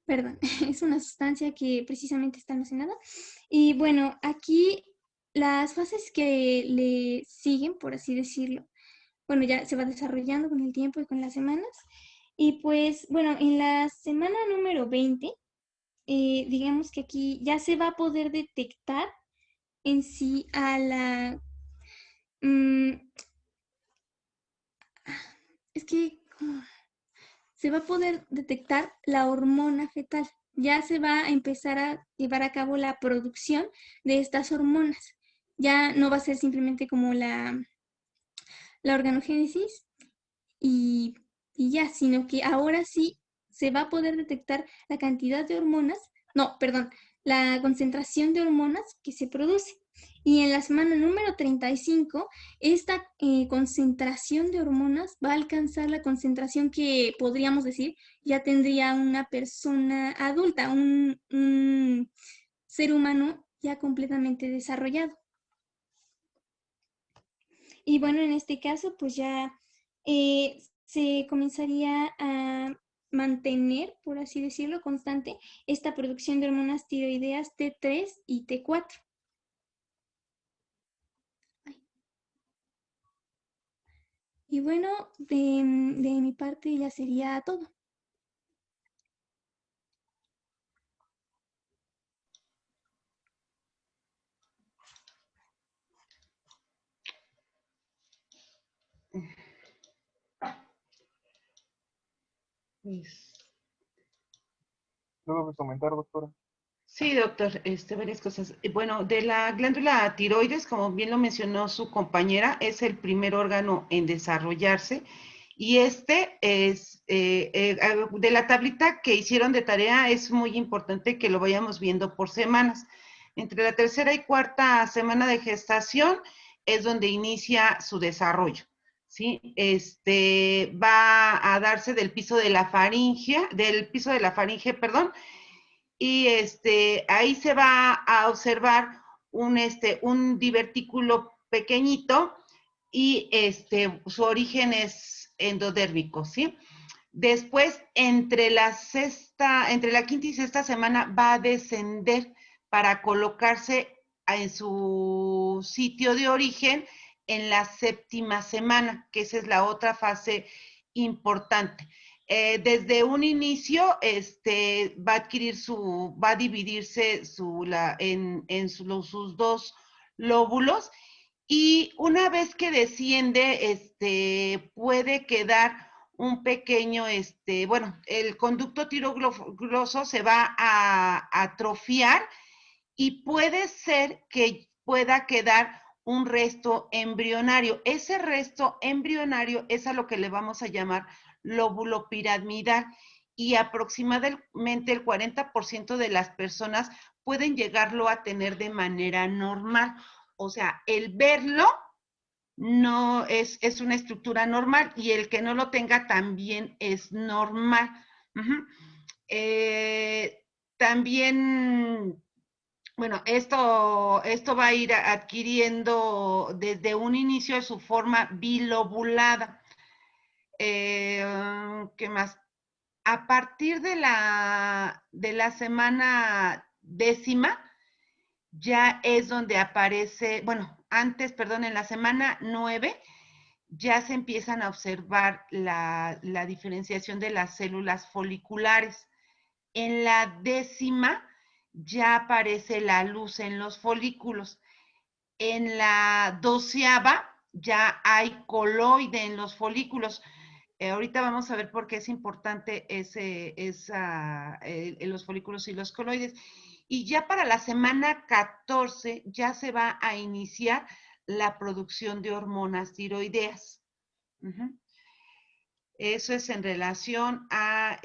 Perdón, es una sustancia que precisamente está almacenada. Y bueno, aquí las fases que le siguen, por así decirlo, bueno, ya se va desarrollando con el tiempo y con las semanas. Y pues, bueno, en la semana número 20, digamos que aquí ya se va a poder detectar en sí a la... mm, es que se va a poder detectar la hormona fetal. Ya se va a empezar a llevar a cabo la producción de estas hormonas. Ya no va a ser simplemente como la organogénesis y, y ya, sino que ahora sí se va a poder detectar la cantidad de hormonas, no, perdón, la concentración de hormonas que se produce. Y en la semana número 35, esta concentración de hormonas va a alcanzar la concentración que podríamos decir ya tendría una persona adulta, un ser humano ya completamente desarrollado. Y bueno, en este caso, pues ya se comenzaría a mantener, por así decirlo, constante esta producción de hormonas tiroideas T3 y T4. Y bueno, de mi parte ya sería todo. ¿Luego de comentar, doctora? Sí, doctor, varias cosas. Bueno, de la glándula tiroides, como bien lo mencionó su compañera, es el primer órgano en desarrollarse y de la tablita que hicieron de tarea, es muy importante que lo vayamos viendo por semanas. Entre la tercera y cuarta semana de gestación es donde inicia su desarrollo, ¿sí? Va a darse del piso de la faringe, perdón, y ahí se va a observar un divertículo pequeñito y su origen es endodérmico, ¿sí? Después, entre la quinta y sexta semana va a descender para colocarse en su sitio de origen en la séptima semana, que esa es la otra fase importante. Desde un inicio, va a dividirse en sus dos lóbulos y una vez que desciende, puede quedar un pequeño, el conducto tirogloso se va a atrofiar y puede ser que pueda quedar un resto embrionario. Ese resto embrionario es a lo que le vamos a llamar lóbulo piramidal y aproximadamente el 40% de las personas pueden llegarlo a tener de manera normal. O sea, el verlo no es una estructura normal y el que no lo tenga también es normal. Uh-huh. También, bueno, esto va a ir adquiriendo desde un inicio su forma bilobulada. ¿Qué más? A partir de la semana 10ª, ya es donde aparece, bueno, antes, perdón, en la semana 9, ya se empiezan a observar la diferenciación de las células foliculares. En la 10ª ya aparece la luz en los folículos. En la 12ª ya hay coloide en los folículos. Ahorita vamos a ver por qué es importante los folículos y los coloides. Y ya para la semana 14 ya se va a iniciar la producción de hormonas tiroideas. Uh-huh. Eso es en relación a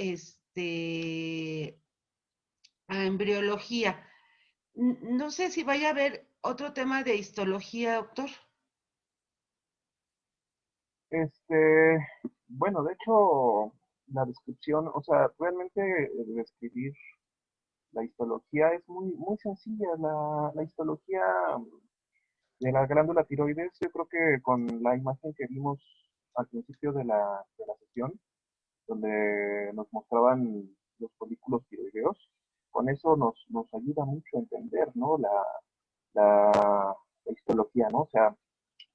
embriología. No sé si vaya a haber otro tema de histología, doctor. Bueno, de hecho, la descripción, o sea, realmente describir la histología es muy, muy sencilla. La histología de la glándula tiroides, yo creo que con la imagen que vimos al principio de la sesión, donde nos mostraban los folículos tiroideos. Con eso nos ayuda mucho a entender, ¿no? La histología, ¿no? O sea,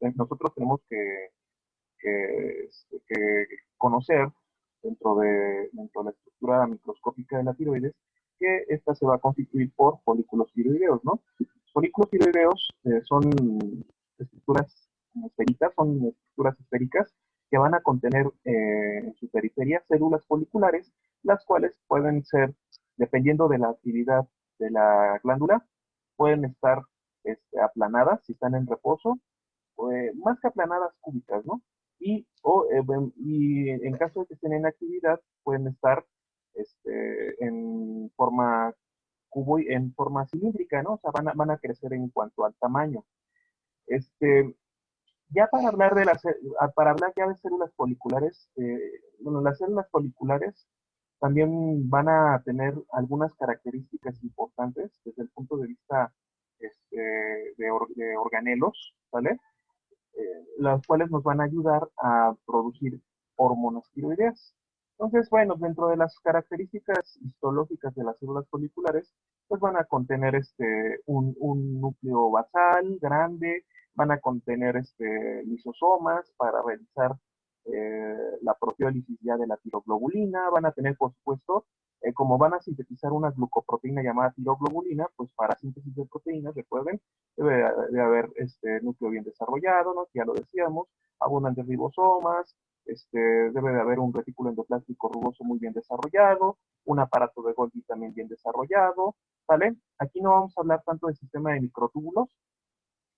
nosotros tenemos que conocer dentro de la estructura microscópica de la tiroides que esta se va a constituir por folículos tiroideos, ¿no? Los folículos tiroideos son estructuras esféricas, son estructuras esféricas que van a contener en su periferia células foliculares, las cuales pueden ser, dependiendo de la actividad de la glándula, pueden estar aplanadas si están en reposo, más que aplanadas cúbicas, ¿no? Y en caso de que estén en actividad, pueden estar en forma en forma cilíndrica, ¿no? O sea, van a crecer en cuanto al tamaño. Este, ya para hablar para hablar ya de células foliculares, bueno, las células foliculares también van a tener algunas características importantes desde el punto de vista de organelos, ¿vale? Las cuales nos van a ayudar a producir hormonas tiroideas. Entonces, bueno, dentro de las características histológicas de las células foliculares, pues van a contener un núcleo basal grande, van a contener lisosomas para realizar la proteólisis ya de la tiroglobulina, van a tener, por supuesto, como van a sintetizar una glucoproteína llamada tiroglobulina, pues para síntesis de proteínas, recuerden, debe de haber núcleo bien desarrollado, ¿no? Que ya lo decíamos, abundantes ribosomas, debe de haber un retículo endoplástico rugoso muy bien desarrollado, un aparato de Golgi también bien desarrollado, ¿vale? Aquí no vamos a hablar tanto del sistema de microtúbulos,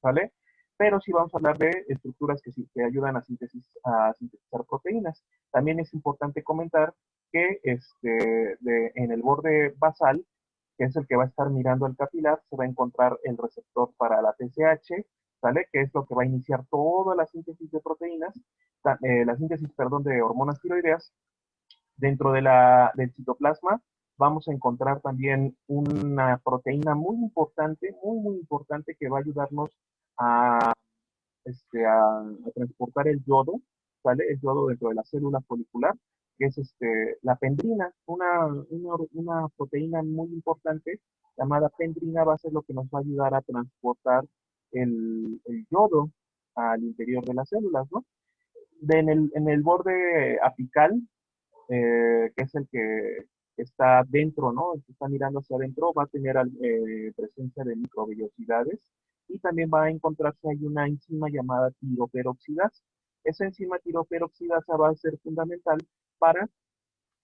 ¿vale? Pero sí vamos a hablar de estructuras que ayudan a sintetizar proteínas. También es importante comentar que en el borde basal, que es el que va a estar mirando el capilar, se va a encontrar el receptor para la TSH, ¿vale? Que es lo que va a iniciar toda la síntesis de proteínas, la síntesis, perdón, de hormonas tiroideas. Dentro del citoplasma vamos a encontrar también una proteína muy importante que va a ayudarnos a, a transportar el yodo, ¿vale? El yodo dentro de la célula folicular, que es la pendrina, una proteína muy importante llamada pendrina va a ser lo que nos va a ayudar a transportar el yodo al interior de las células, ¿no? En el borde apical, que es el que está dentro, ¿no? El que está mirando hacia adentro va a tener presencia de microvellosidades y también va a encontrarse ahí una enzima llamada tiroperoxidasa. Esa enzima tiroperoxidasa va a ser fundamental para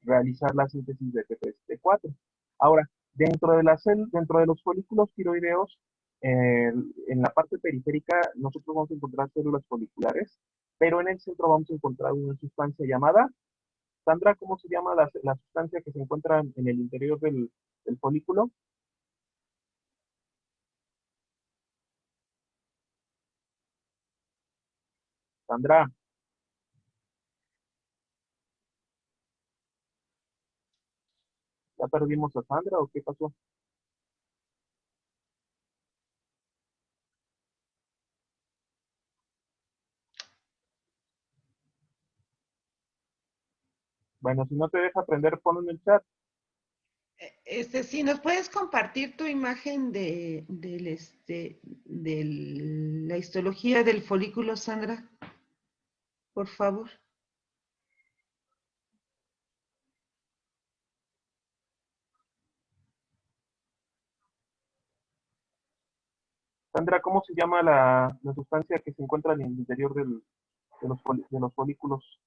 realizar la síntesis de T3 y T4. Ahora, dentro de los folículos tiroideos, en la parte periférica nosotros vamos a encontrar células foliculares, pero en el centro vamos a encontrar una sustancia llamada, Sandra, ¿cómo se llama la sustancia que se encuentra en el interior del folículo? Sandra, ¿ya perdimos a Sandra o qué pasó? Bueno, si no te deja aprender, ponlo en el chat. Si nos puedes compartir tu imagen de la histología del folículo, Sandra, por favor. Sandra, ¿cómo se llama la sustancia que se encuentra en el interior de los folículos?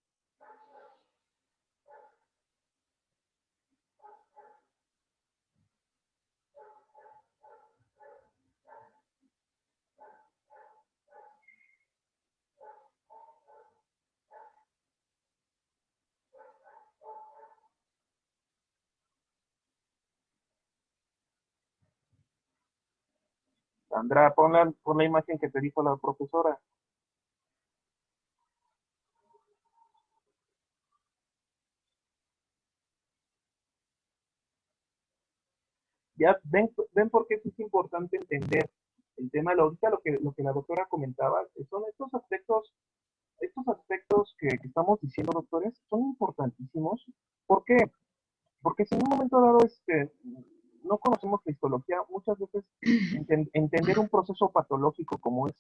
Sandra, pon la imagen que te dijo la profesora. Ya ven por qué es importante entender el tema. Ahorita lo que la doctora comentaba son estos aspectos que estamos diciendo, doctores, son importantísimos. ¿Por qué? Porque si en un momento dado no conocemos la histología, muchas veces entender un proceso patológico como el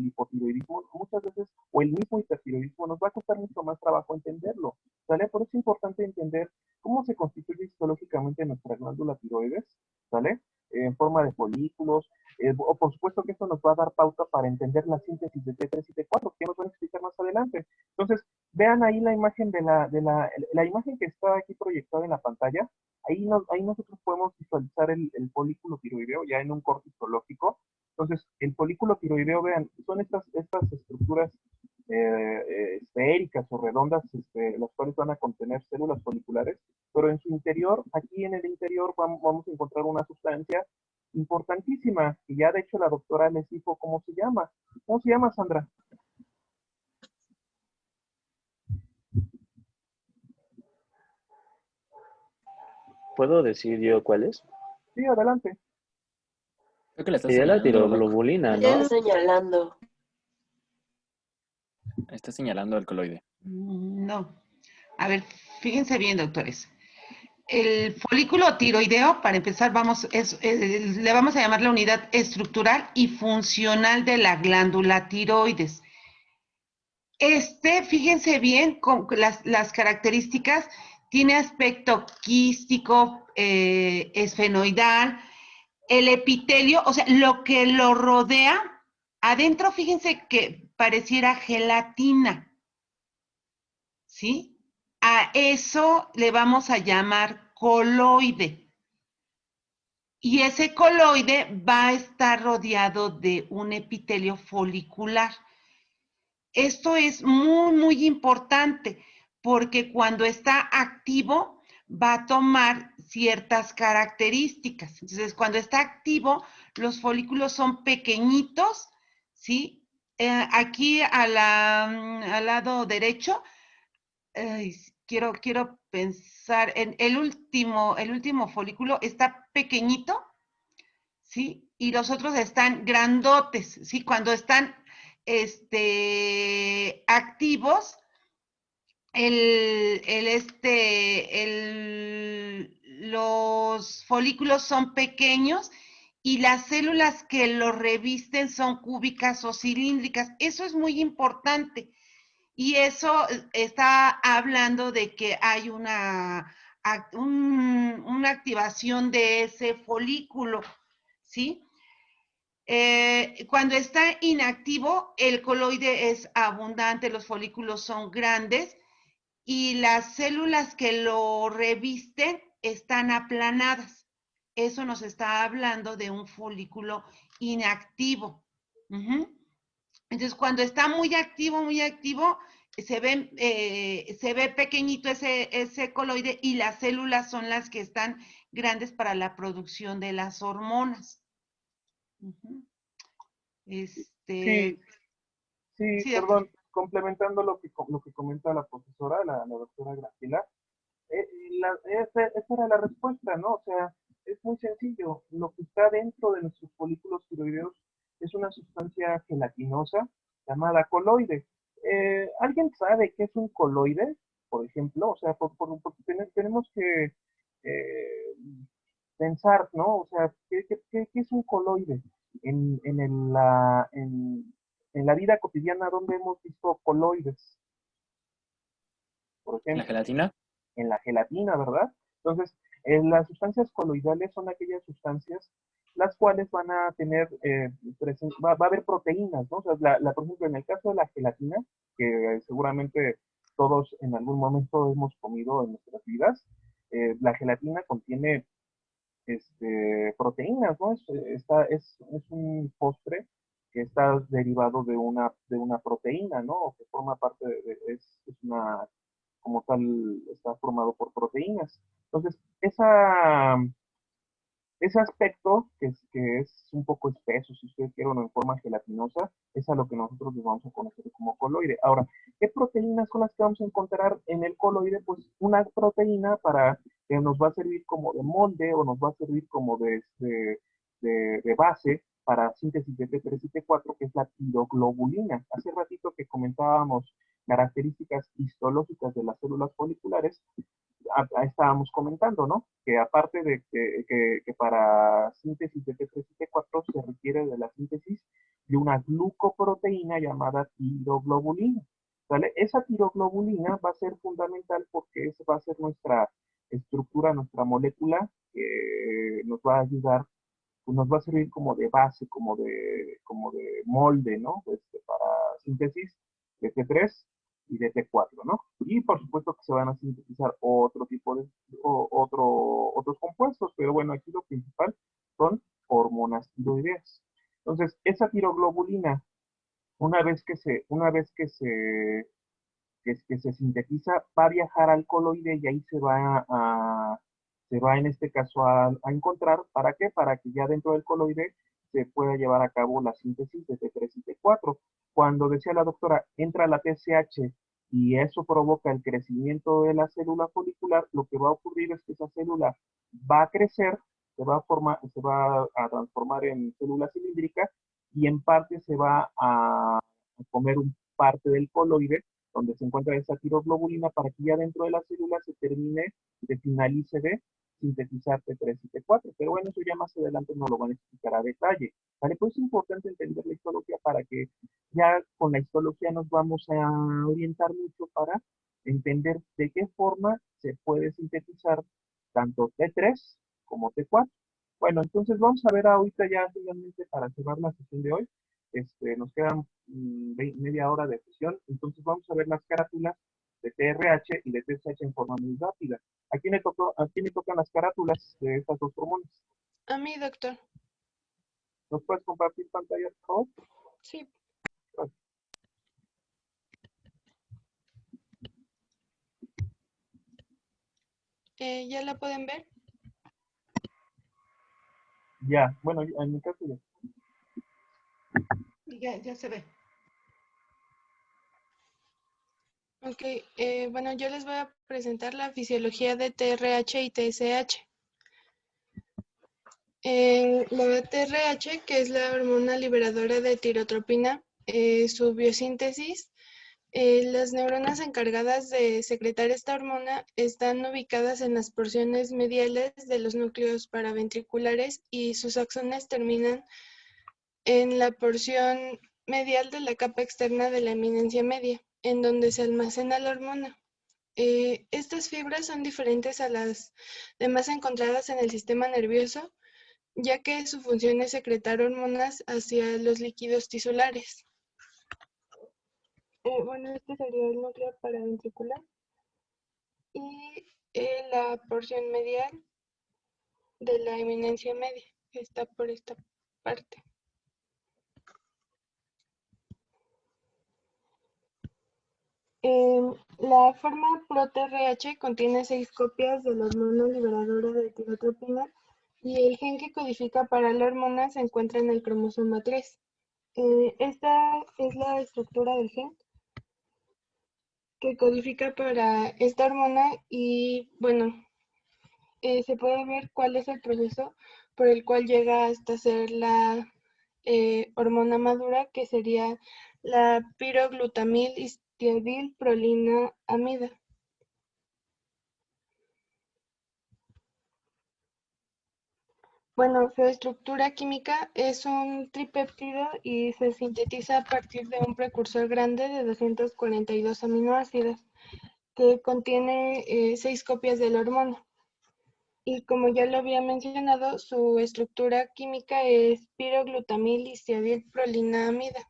hipotiroidismo, muchas veces, o el mismo hipertiroidismo, nos va a costar mucho más trabajo entenderlo, ¿sale? Por eso es importante entender cómo se constituye histológicamente nuestra glándula tiroides, ¿sale? En forma de folículos, o por supuesto que esto nos va a dar pauta para entender la síntesis de T3 y T4, que nos van a explicar más adelante. Entonces, vean ahí la imagen la imagen que está aquí proyectada en la pantalla. Ahí nosotros podemos visualizar el folículo tiroideo ya en un corte histológico. Entonces, el folículo tiroideo, vean, son estas estructuras esféricas o redondas, las cuales van a contener células foliculares, pero en su interior, aquí en el interior, vamos a encontrar una sustancia importantísima, y ya de hecho la doctora les dijo cómo se llama. ¿Cómo se llama, Sandra? ¿Puedo decir yo cuál es? Sí, adelante. Creo que la está Sería la señalando, Doc. tiroglobulina, Ya ¿no? está señalando. Está señalando el coloide. No. A ver, fíjense bien, doctores. El folículo tiroideo, para empezar, le vamos a llamar la unidad estructural y funcional de la glándula tiroides. Fíjense bien con las características, tiene aspecto quístico, esfenoidal, el epitelio, o sea, lo que lo rodea, adentro, fíjense que pareciera gelatina, ¿sí? A eso le vamos a llamar coloide. Y ese coloide va a estar rodeado de un epitelio folicular. Esto es muy, muy importante porque cuando está activo va a tomar ciertas características. Entonces, cuando está activo, los folículos son pequeñitos, ¿sí? Aquí al lado derecho, quiero pensar en el último folículo está pequeñito, ¿sí? Y los otros están grandotes, ¿sí? Cuando están activos, los folículos son pequeños y las células que los revisten son cúbicas o cilíndricas. Eso es muy importante. Y eso está hablando de que hay una activación de ese folículo, ¿sí? Cuando está inactivo, el coloide es abundante, los folículos son grandes y las células que lo revisten están aplanadas. Eso nos está hablando de un folículo inactivo. Entonces, cuando está muy activo, se ve pequeñito ese coloide y las células son las que están grandes para la producción de las hormonas. Sí, perdón, complementando lo que comenta la profesora, la doctora Graciela, esa era la respuesta, ¿no? O sea, es muy sencillo. Lo que está dentro de nuestros folículos tiroideos es una sustancia gelatinosa llamada coloide. ¿Alguien sabe qué es un coloide, por ejemplo? O sea, porque tenemos que pensar, ¿no? O sea, ¿qué es un coloide? En la vida cotidiana, ¿dónde hemos visto coloides? Por ¿La ejemplo, gelatina? en la gelatina, ¿verdad? Entonces, las sustancias coloidales son aquellas sustancias las cuales van a tener, va a haber proteínas, ¿no? O sea, por ejemplo, en el caso de la gelatina, que seguramente todos en algún momento hemos comido en nuestras vidas, la gelatina contiene proteínas, ¿no? Es un postre que está derivado de una proteína, ¿no? O que forma parte es una, como tal, está formado por proteínas. Entonces, ese aspecto, que es un poco espeso, si ustedes quieren, en forma gelatinosa, es a lo que nosotros les vamos a conocer como coloide. Ahora, ¿qué proteínas son las que vamos a encontrar en el coloide? Pues una proteína que nos va a servir como de molde o nos va a servir como de base para síntesis de T3 y T4, que es la tiroglobulina. Hace ratito que comentábamos características histológicas de las células foliculares, estábamos comentando, ¿no? Que aparte de que para síntesis de T3 y T4 se requiere de la síntesis de una glucoproteína llamada tiroglobulina, ¿vale? Esa tiroglobulina va a ser fundamental porque esa va a ser nuestra estructura, nuestra molécula que nos va a ayudar, pues nos va a servir como de base, como de molde, ¿no? Para síntesis de T3 y de T4, ¿no? Y por supuesto que se van a sintetizar otro tipo de, otros compuestos, pero bueno, aquí lo principal son hormonas tiroideas. Entonces, esa tiroglobulina, una vez que se sintetiza, va a viajar al coloide y ahí se va en este caso a encontrar, ¿para qué? Para que ya dentro del coloide se pueda llevar a cabo la síntesis de T3 y T4. Cuando decía la doctora, entra la TSH y eso provoca el crecimiento de la célula folicular, lo que va a ocurrir es que esa célula va a crecer, se va a transformar en célula cilíndrica y en parte se va a comer un parte del coloide donde se encuentra esa tiroglobulina para que ya dentro de la célula se finalice de sintetizar T3 y T4. Pero bueno, eso ya más adelante nos lo van a explicar a detalle. ¿Vale? Pues es importante entender la histología para que ya con la histología nos vamos a orientar mucho para entender de qué forma se puede sintetizar tanto T3 como T4. Bueno, entonces vamos a ver ahorita ya finalmente para cerrar la sesión de hoy. Nos quedan media hora de sesión, entonces vamos a ver las carátulas de TRH y de TSH en forma muy rápida. ¿A quién le tocan las carátulas de estas dos hormonas? A mí, doctor. ¿Nos puedes compartir pantalla, por favor? Sí. Gracias. ¿Ya la pueden ver? Ya, bueno, en mi caso ya. Ya se ve. Ok, bueno, yo les voy a presentar la fisiología de TRH y TSH. La TRH, que es la hormona liberadora de tirotropina, su biosíntesis, las neuronas encargadas de secretar esta hormona están ubicadas en las porciones mediales de los núcleos paraventriculares y sus axones terminan en la porción medial de la capa externa de la eminencia media, en donde se almacena la hormona. Estas fibras son diferentes a las demás encontradas en el sistema nervioso, ya que su función es secretar hormonas hacia los líquidos tisulares. Bueno, este sería el núcleo paraventricular y la porción medial de la eminencia media, que está por esta parte. La forma ProTRH contiene 6 copias de la hormona liberadora de tirotropina y el gen que codifica para la hormona se encuentra en el cromosoma 3. Esta es la estructura del gen que codifica para esta hormona y bueno, se puede ver cuál es el proceso por el cual llega hasta ser la hormona madura, que sería la piroglutamil histiadil prolina amida. Bueno, su estructura química es un tripéptido y se sintetiza a partir de un precursor grande de 242 aminoácidos que contiene 6 copias de la hormona. Y como ya lo había mencionado, su estructura química es piroglutamil histiadil prolina amida.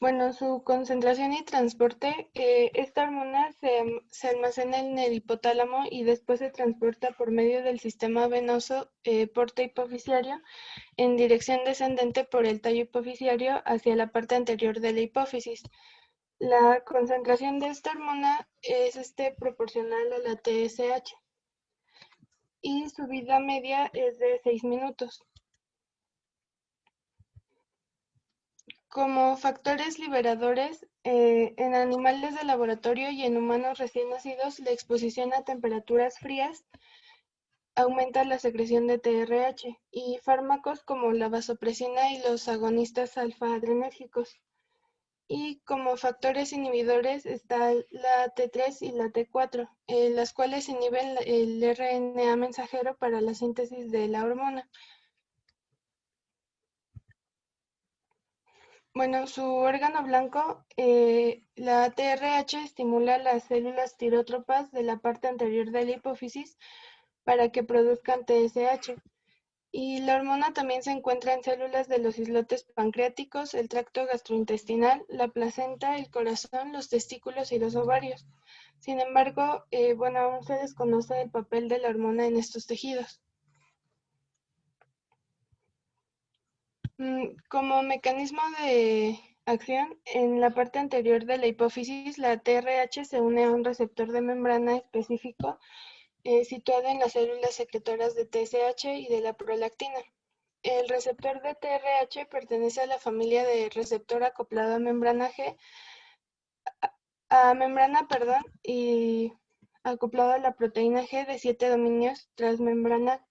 Bueno, su concentración y transporte, esta hormona se almacena en el hipotálamo y después se transporta por medio del sistema venoso porto hipofisiario en dirección descendente por el tallo hipofisiario hacia la parte anterior de la hipófisis. La concentración de esta hormona es proporcional a la TSH y su vida media es de 6 minutos. Como factores liberadores, en animales de laboratorio y en humanos recién nacidos, la exposición a temperaturas frías aumenta la secreción de TRH y fármacos como la vasopresina y los agonistas alfa-adrenérgicos. Y como factores inhibidores está la T3 y la T4, las cuales inhiben el RNA mensajero para la síntesis de la hormona. Bueno, su órgano blanco, la TRH estimula las células tirótropas de la parte anterior de la hipófisis para que produzcan TSH. Y la hormona también se encuentra en células de los islotes pancreáticos, el tracto gastrointestinal, la placenta, el corazón, los testículos y los ovarios. Sin embargo, bueno, aún se desconoce el papel de la hormona en estos tejidos. Como mecanismo de acción, en la parte anterior de la hipófisis, la TRH se une a un receptor de membrana específico situado en las células secretoras de TSH y de la prolactina. El receptor de TRH pertenece a la familia de receptor acoplado a membrana G, y acoplado a la proteína G de 7 dominios transmembrana.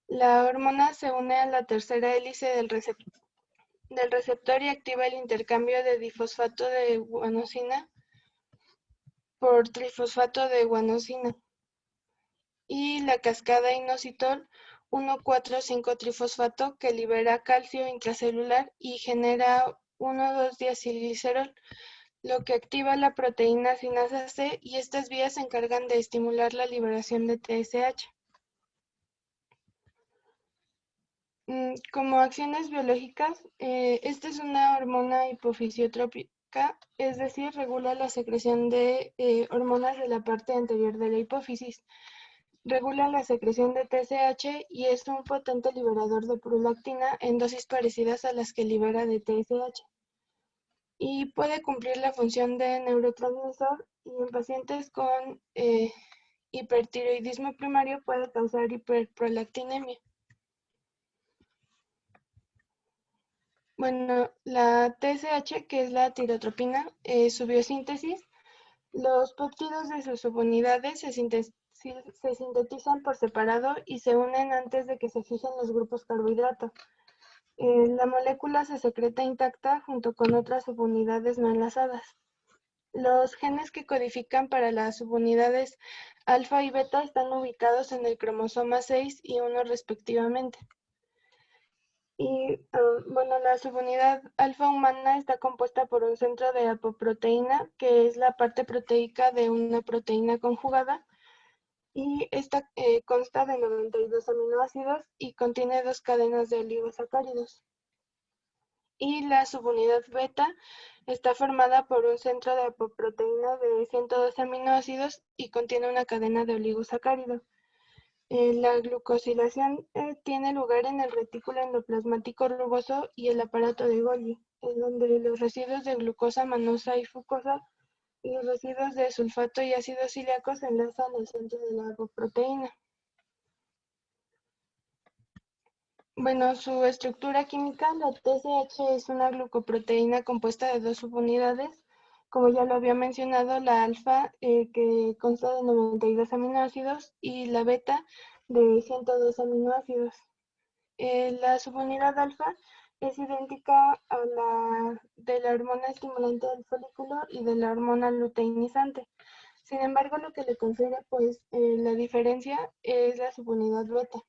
La hormona se une a la tercera hélice del receptor y activa el intercambio de difosfato de guanosina por trifosfato de guanosina y la cascada inositol 1,4,5-trifosfato que libera calcio intracelular y genera 1,2-diacilglicerol, lo que activa la proteína sinasa C, y estas vías se encargan de estimular la liberación de TSH. Como acciones biológicas, esta es una hormona hipofisiotrópica, es decir, regula la secreción de hormonas de la parte anterior de la hipófisis. Regula la secreción de TSH y es un potente liberador de prolactina en dosis parecidas a las que libera de TSH. Y puede cumplir la función de neurotransmisor, y en pacientes con hipertiroidismo primario puede causar hiperprolactinemia. Bueno, la TSH, que es la tirotropina, su biosíntesis, los péptidos de sus subunidades se sintetizan por separado y se unen antes de que se fijen los grupos carbohidrato. La molécula se secreta intacta junto con otras subunidades no enlazadas. Los genes que codifican para las subunidades alfa y beta están ubicados en el cromosoma 6 y 1 respectivamente. Y bueno, la subunidad alfa humana está compuesta por un centro de apoproteína, que es la parte proteica de una proteína conjugada, y esta consta de 92 aminoácidos y contiene 2 cadenas de oligosacáridos. Y la subunidad beta está formada por un centro de apoproteína de 112 aminoácidos y contiene una cadena de oligosacáridos. La glucosilación tiene lugar en el retículo endoplasmático rugoso y el aparato de Golgi, en donde los residuos de glucosa manosa y fucosa y residuos de sulfato y ácido ciliaco se enlazan al centro de la apoproteína. Bueno, su estructura química, la TSH es una glucoproteína compuesta de 2 subunidades, como ya lo había mencionado, la alfa, que consta de 92 aminoácidos, y la beta, de 102 aminoácidos. La subunidad alfa es idéntica a la de la hormona estimulante del folículo y de la hormona luteinizante. Sin embargo, lo que le confiere pues la diferencia es la subunidad beta.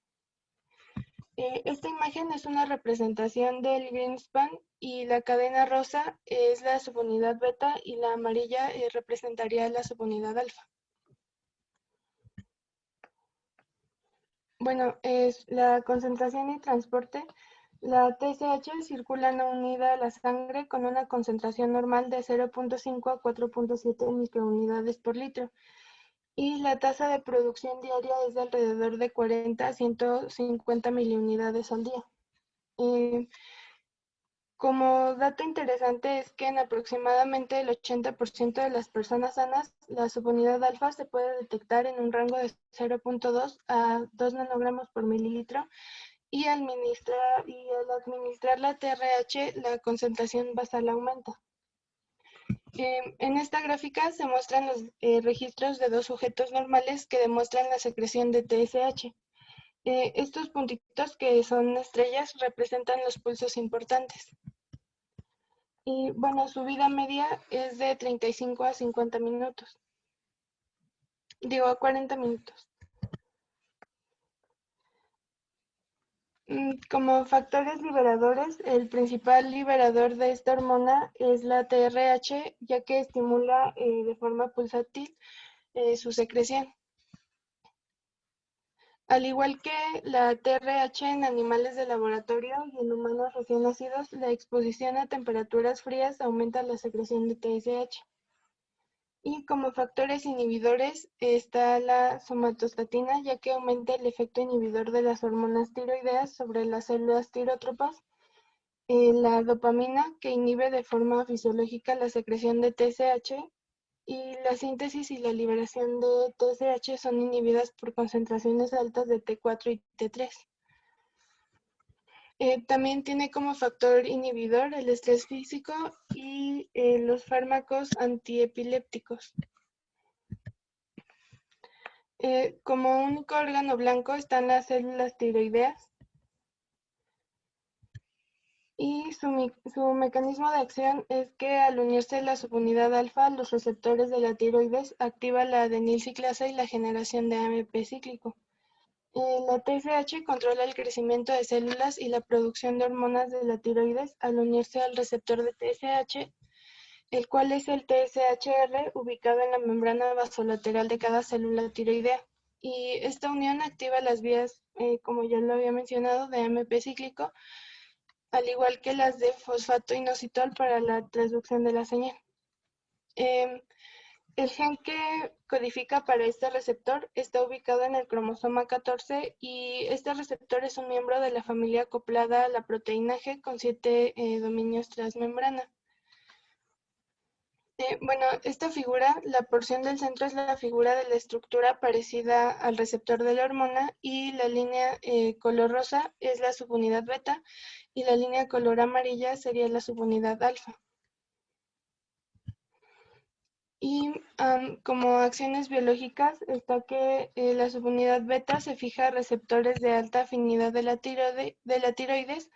Esta imagen es una representación del Greenspan, y la cadena rosa es la subunidad beta y la amarilla representaría la subunidad alfa. Bueno, es la concentración y transporte. La TSH circula no unida a la sangre con una concentración normal de 0,5 a 4,7 microunidades por litro. Y la tasa de producción diaria es de alrededor de 40 a 150 miliunidades al día. Como dato interesante es que en aproximadamente el 80% de las personas sanas, la subunidad alfa se puede detectar en un rango de 0,2 a 2 nanogramos por mililitro, y al administrar la TRH, la concentración basal aumenta. En esta gráfica se muestran los registros de 2 sujetos normales que demuestran la secreción de TSH. Estos puntitos, que son estrellas, representan los pulsos importantes. Y bueno, su vida media es de 35 a 50 minutos. Digo, a 40 minutos. Como factores liberadores, el principal liberador de esta hormona es la TRH, ya que estimula de forma pulsátil su secreción. Al igual que la TRH en animales de laboratorio y en humanos recién nacidos, la exposición a temperaturas frías aumenta la secreción de TSH. Y como factores inhibidores está la somatostatina, ya que aumenta el efecto inhibidor de las hormonas tiroideas sobre las células tirótropas. La dopamina, que inhibe de forma fisiológica la secreción de TSH, y la síntesis y la liberación de TSH son inhibidas por concentraciones altas de T4 y T3. También tiene como factor inhibidor el estrés físico y los fármacos antiepilépticos. Como único órgano blanco están las células tiroideas y su mecanismo de acción es que al unirse la subunidad alfa, los receptores de la tiroides activa la adenilciclasa y la generación de AMP cíclico. La TSH controla el crecimiento de células y la producción de hormonas de la tiroides al unirse al receptor de TSH, el cual es el TSHR ubicado en la membrana basolateral de cada célula tiroidea. Y esta unión activa las vías, como ya lo había mencionado, de AMP cíclico, al igual que las de fosfato inositol para la transducción de la señal. El gen que codifica para este receptor está ubicado en el cromosoma 14 y este receptor es un miembro de la familia acoplada a la proteína G con 7 dominios transmembrana. Bueno, esta figura, la porción del centro es la figura de la estructura parecida al receptor de la hormona y la línea color rosa es la subunidad beta y la línea color amarilla sería la subunidad alfa. Y como acciones biológicas está que la subunidad beta se fija a receptores de alta afinidad de la tiroides,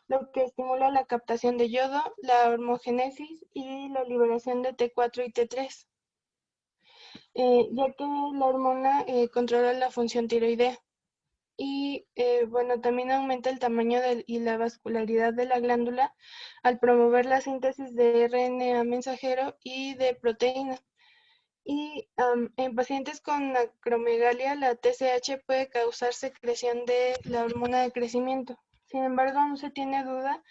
lo que estimula la captación de yodo, la hormogénesis y la liberación de T4 y T3, ya que la hormona controla la función tiroidea. Y bueno, también aumenta el tamaño y la vascularidad de la glándula al promover la síntesis de RNA mensajero y de proteína. Y en pacientes con acromegalia, la TSH puede causar secreción de la hormona de crecimiento. Sin embargo, no se tiene duda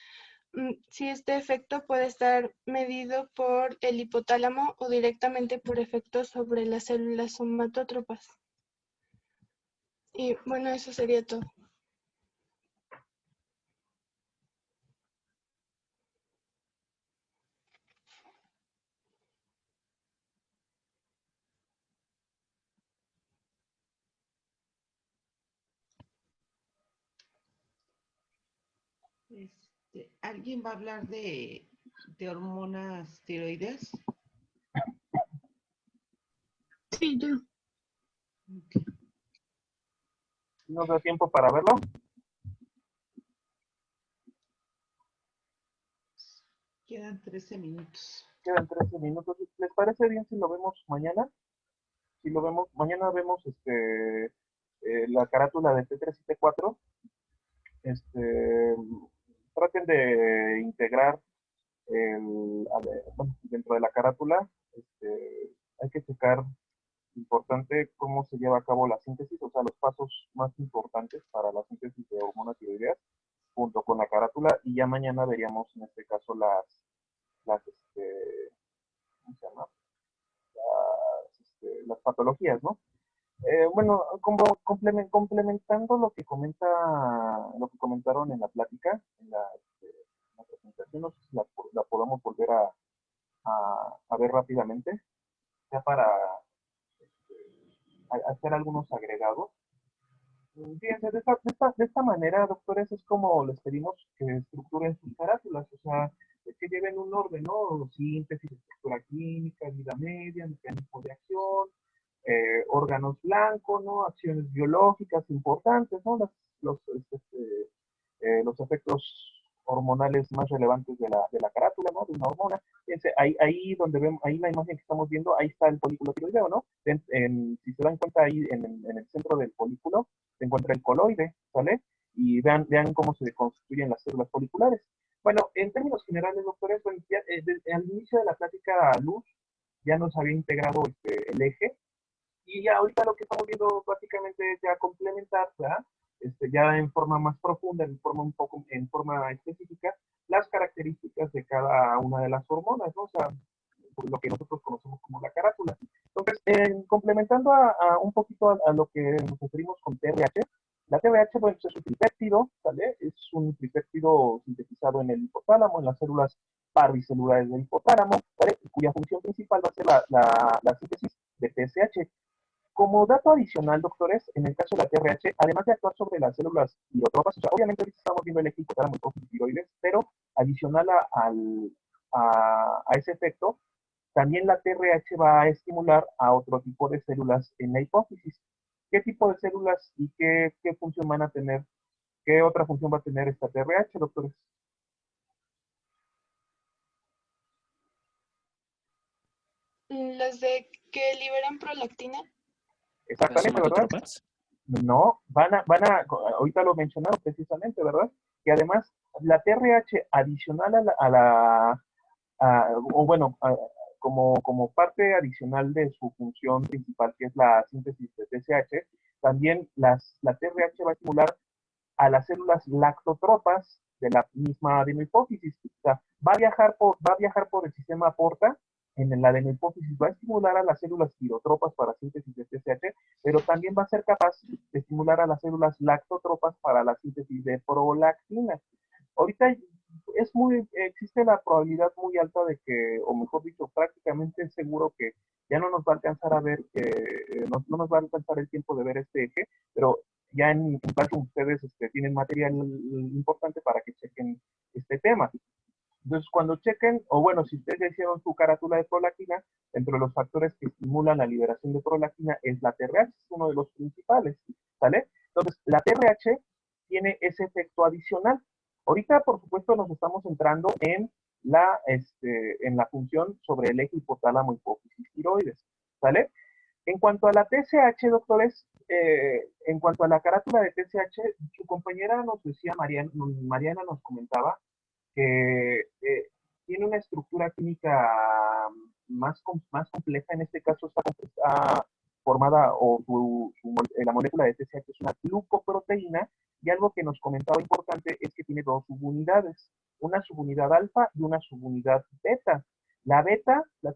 si este efecto puede estar medido por el hipotálamo o directamente por efectos sobre las células somatótropas. Y bueno, eso sería todo. ¿Alguien va a hablar de hormonas tiroides? Sí, yo. Okay. ¿Nos da tiempo para verlo? Quedan 13 minutos. Quedan 13 minutos. ¿Les parece bien si lo vemos mañana? Si lo vemos, mañana vemos la carátula de T3 y T4. Traten de integrar bueno, dentro de la carátula. Hay que checar, importante, cómo se lleva a cabo la síntesis, o sea, los pasos más importantes para la síntesis de hormonas tiroideas, junto con la carátula, y ya mañana veríamos en este caso ¿cómo se llama? Las patologías, ¿no? Bueno, como complementando lo que comentaron en la plática, en la presentación, no sé si la podamos volver a ver rápidamente, ya para hacer algunos agregados. Fíjense, de esta manera, doctores, es como les pedimos que estructuren sus carátulas, o sea, que lleven un orden, ¿no? Síntesis, estructura química, vida media, mecanismo de acción, órganos blancos, ¿no? Acciones biológicas importantes, ¿no? Los efectos hormonales más relevantes de la carátula, ¿no? De una hormona. Fíjense, ahí donde vemos, ahí la imagen que estamos viendo, ahí está el folículo tiroideo, ¿no? Si se dan cuenta ahí en el centro del folículo se encuentra el coloide, ¿sale? Y vean cómo se constituyen las células foliculares. Bueno, en términos generales, doctores, bueno, ya, al inicio de la plática, Luz ya nos había integrado el eje, y ya ahorita lo que estamos viendo básicamente es ya complementar, ¿verdad? Ya en forma más profunda, en forma específica, las características de cada una de las hormonas, ¿no? O sea, lo que nosotros conocemos como la carátula. Entonces, complementando un poquito a lo que nos referimos con TRH, la TRH, bueno, es un tripéptido, ¿vale? Es un tripéptido sintetizado en el hipotálamo, en las células parvicelulares del hipotálamo, ¿vale? Cuya función principal va a ser la síntesis de TSH. Como dato adicional, doctores, en el caso de la TRH, además de actuar sobre las células tirotropas, o sea, obviamente ahorita estamos viendo el eje hipotálamo y tiroides, pero adicional a ese efecto, también la TRH va a estimular a otro tipo de células en la hipófisis. ¿Qué tipo de células y qué función van a tener? ¿Qué otra función va a tener esta TRH, doctores? Las de que liberan prolactina. Exactamente, ¿verdad? ¿Somatotropas? No, ahorita lo mencionaron precisamente, ¿verdad? Que además la TRH adicional como parte adicional de su función principal, que es la síntesis de TSH, también la TRH va a estimular a las células lactotropas de la misma adenohipófisis. O sea, va a viajar por el sistema porta en la adenohipófisis, va a estimular a las células tirotropas para síntesis de TSH, pero también va a ser capaz de estimular a las células lactotropas para la síntesis de prolactina. Ahorita existe la probabilidad muy alta de que, o mejor dicho, prácticamente seguro que ya no nos va a alcanzar a ver, no nos va a alcanzar el tiempo de ver este eje, pero ya en Classroom ustedes tienen material importante para que chequen este tema. Entonces, cuando chequen, o bueno, si ustedes ya hicieron su carátula de prolactina, entre los factores que estimulan la liberación de prolactina es la TRH, es uno de los principales, ¿sale? Entonces, la TRH tiene ese efecto adicional. Ahorita, por supuesto, nos estamos centrando en la función sobre el eje hipotálamo hipófisis tiroides, ¿sale? En cuanto a la TSH, doctores, en cuanto a la carátula de TSH, su compañera nos decía, Mariana nos comentaba, que tiene una estructura química más compleja. En este caso está formada, la molécula de TSH es una glucoproteína, y algo que nos comentaba importante es que tiene dos subunidades, una subunidad alfa y una subunidad beta. La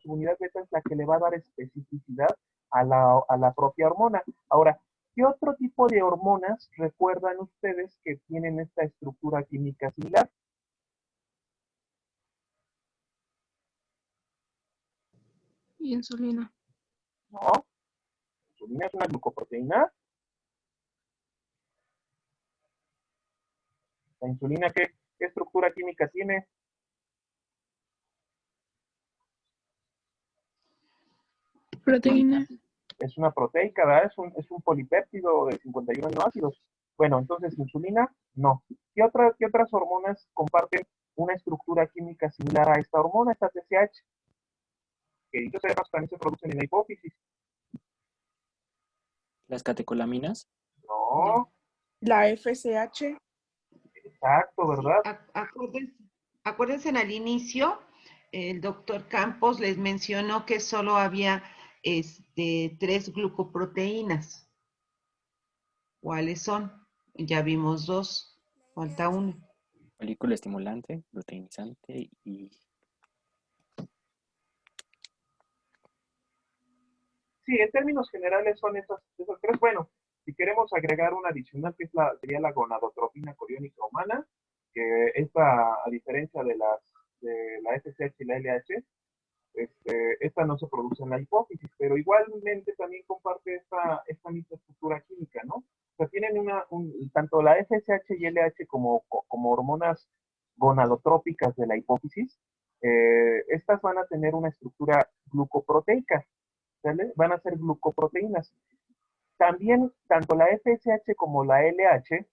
subunidad beta es la que le va a dar especificidad a la propia hormona. Ahora, ¿qué otro tipo de hormonas recuerdan ustedes que tienen esta estructura química similar? Y insulina. No, la insulina es una glucoproteína. La insulina, ¿qué estructura química tiene? Proteína. Es una proteica, ¿verdad? Es un polipéptido de 51 aminoácidos. Bueno, entonces insulina, no. ¿Qué otras hormonas comparten una estructura química similar a esta hormona, esta TSH? Que dicho sea, también se producen en la hipófisis. ¿Las catecolaminas? No, La FSH. exacto, ¿verdad? Acuérdense al inicio, el doctor Campos les mencionó que solo había 3 glucoproteínas. ¿Cuáles son? Ya vimos 2, falta una. Folículo estimulante, proteinizante y... Sí, en términos generales son esas tres. Bueno, si queremos agregar una adicional, que sería la gonadotropina coriónica humana, que esta, a diferencia de la FSH y la LH, esta no se produce en la hipófisis, pero igualmente también comparte esta misma estructura química, ¿no? O sea, tienen tanto la FSH y LH como hormonas gonadotrópicas de la hipófisis, estas van a tener una estructura glucoproteica, ¿sale? Van a ser glucoproteínas. También, tanto la FSH como la LH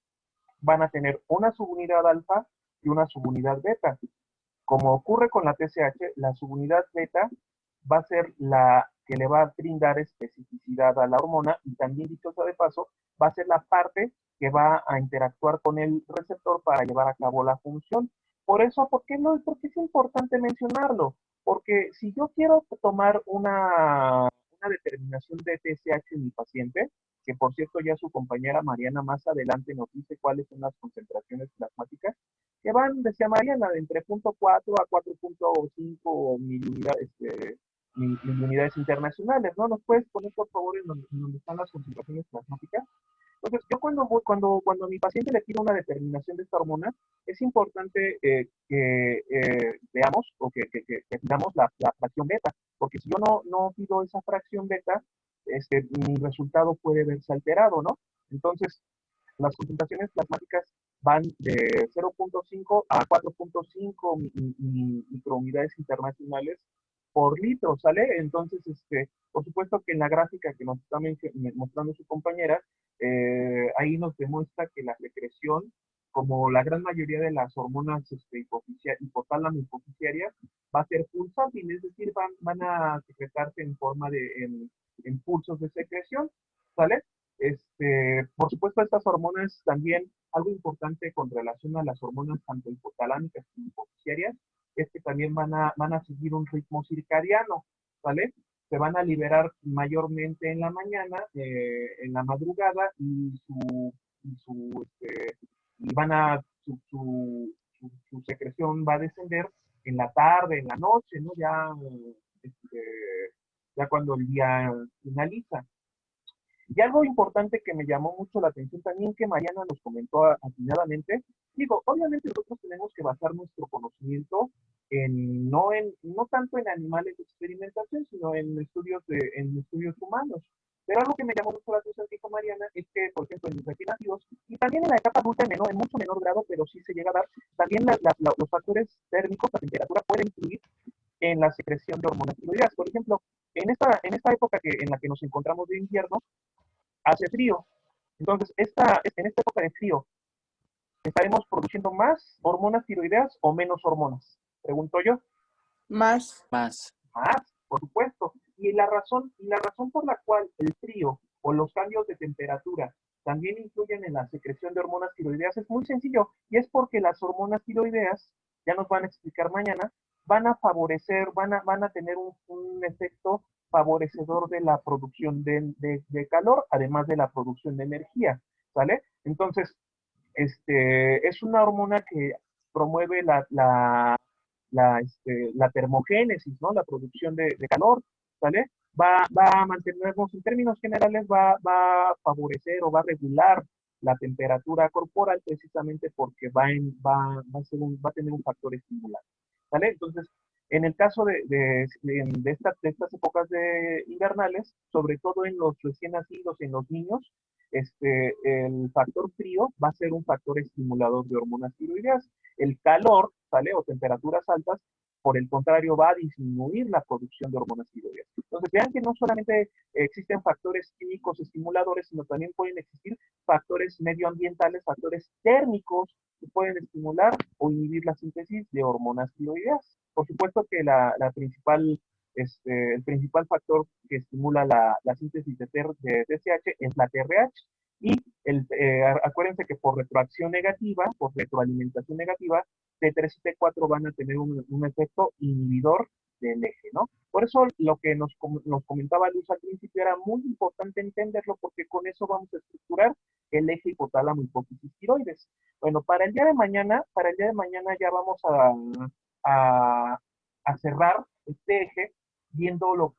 van a tener una subunidad alfa y una subunidad beta. Como ocurre con la TSH, la subunidad beta va a ser la que le va a brindar especificidad a la hormona y también, dicho sea de paso, va a ser la parte que va a interactuar con el receptor para llevar a cabo la función. Por eso, ¿por qué es importante mencionarlo? Porque si yo quiero tomar una determinación de TSH en mi paciente, que por cierto ya su compañera Mariana más adelante nos dice cuáles son las concentraciones plasmáticas, que van, decía Mariana, de entre 0.4 a 4.5 miliunidades internacionales, ¿no? ¿Nos puedes poner, por favor, en donde están las concentraciones plasmáticas? Entonces, yo cuando a mi paciente le pido una determinación de esta hormona, es importante que veamos o que pidamos la fracción beta, porque si yo no pido esa fracción beta, mi resultado puede verse alterado, ¿no? Entonces, las concentraciones plasmáticas van de 0.5 a 4.5 microunidades internacionales por litro, ¿sale? Entonces, por supuesto que en la gráfica que nos está mostrando su compañera, ahí nos demuestra que la secreción, como la gran mayoría de las hormonas hipotálamo hipofisiarias, va a ser pulsátil, es decir, van a secretarse en forma en pulsos de secreción, ¿sale? Por supuesto, estas hormonas también, algo importante con relación a las hormonas tanto hipotalámicas como hipofisiarias, es que también van a seguir un ritmo circadiano, ¿vale? Se van a liberar mayormente en la mañana, en la madrugada, su secreción va a descender en la tarde, en la noche, ¿no? Ya cuando el día finaliza. Y algo importante que me llamó mucho la atención también que Mariana nos comentó atinadamente, digo, obviamente nosotros tenemos que basar nuestro conocimiento no tanto en animales de experimentación, sino en estudios humanos. Pero algo que me llamó mucho la atención que dijo Mariana es que, por ejemplo, en los recién nacidos, y también en la etapa adulta en mucho menor grado, pero sí se llega a dar, también los factores térmicos, la temperatura puede influir en la secreción de hormonas tiroideas. Por ejemplo, en esta época en la que nos encontramos de invierno, hace frío. Entonces, en esta época de frío, ¿estaremos produciendo más hormonas tiroideas o menos hormonas? Pregunto yo. Más. Más. Más, por supuesto. Y la razón por la cual el frío o los cambios de temperatura también influyen en la secreción de hormonas tiroideas es muy sencillo, y es porque las hormonas tiroideas, ya nos van a explicar mañana, van a favorecer, van a tener un efecto favorecedor de la producción de calor, además de la producción de energía, ¿sale? Entonces, es una hormona que promueve la termogénesis, ¿no? La producción de calor, ¿sale? Va a mantenernos, en términos generales, va a favorecer o va a regular la temperatura corporal precisamente porque va a tener un factor estimulante, ¿sale? Entonces, en el caso de estas épocas invernales, sobre todo en los recién nacidos y en los niños, el factor frío va a ser un factor estimulador de hormonas tiroideas. El calor, ¿sale? O temperaturas altas, por el contrario, va a disminuir la producción de hormonas tiroideas. Entonces, vean que no solamente existen factores químicos estimuladores, sino también pueden existir factores medioambientales, factores térmicos que pueden estimular o inhibir la síntesis de hormonas tiroideas. Por supuesto que el principal factor que estimula la síntesis de TSH es la TRH. Y acuérdense que por retroacción negativa, por retroalimentación negativa, T3 y T4 van a tener un efecto inhibidor del eje, ¿no? Por eso lo que nos comentaba Luz al principio era muy importante entenderlo, porque con eso vamos a estructurar el eje hipotálamo hipófisis tiroides. Bueno, para el día de mañana ya vamos a cerrar este eje viendo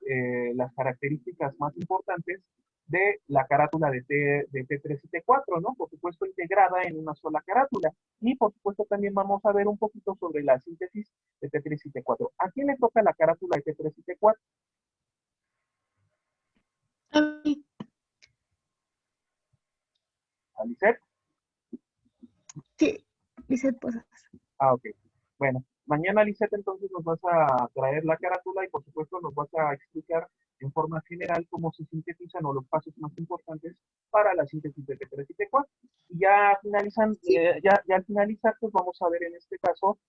las características más importantes de la carátula de T3 y T4, ¿no? Por supuesto, integrada en una sola carátula. Y por supuesto, también vamos a ver un poquito sobre la síntesis de T3 y T4. ¿A quién le toca la carátula de T3 y T4? ¿A Lisette? Sí, Lisette Posas. Ah, ok. Bueno, mañana, Lisette, entonces nos vas a traer la carátula y por supuesto nos vas a explicar en forma general cómo se sintetizan o los pasos más importantes para la síntesis de T3 y T4. Y ya finalizan, ya al finalizar, pues vamos a ver en este caso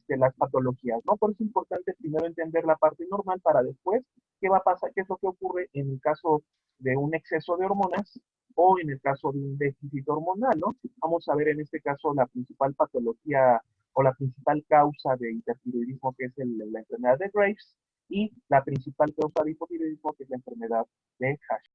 las patologías, ¿no? Por eso es importante primero entender la parte normal para después qué va a pasar, qué es lo que ocurre en el caso de un exceso de hormonas o en el caso de un déficit hormonal, ¿no? Vamos a ver en este caso la principal patología o la principal causa de hipertiroidismo, que es la enfermedad de Graves, y la principal causa de hipotiroidismo, que es la enfermedad de Hashimoto.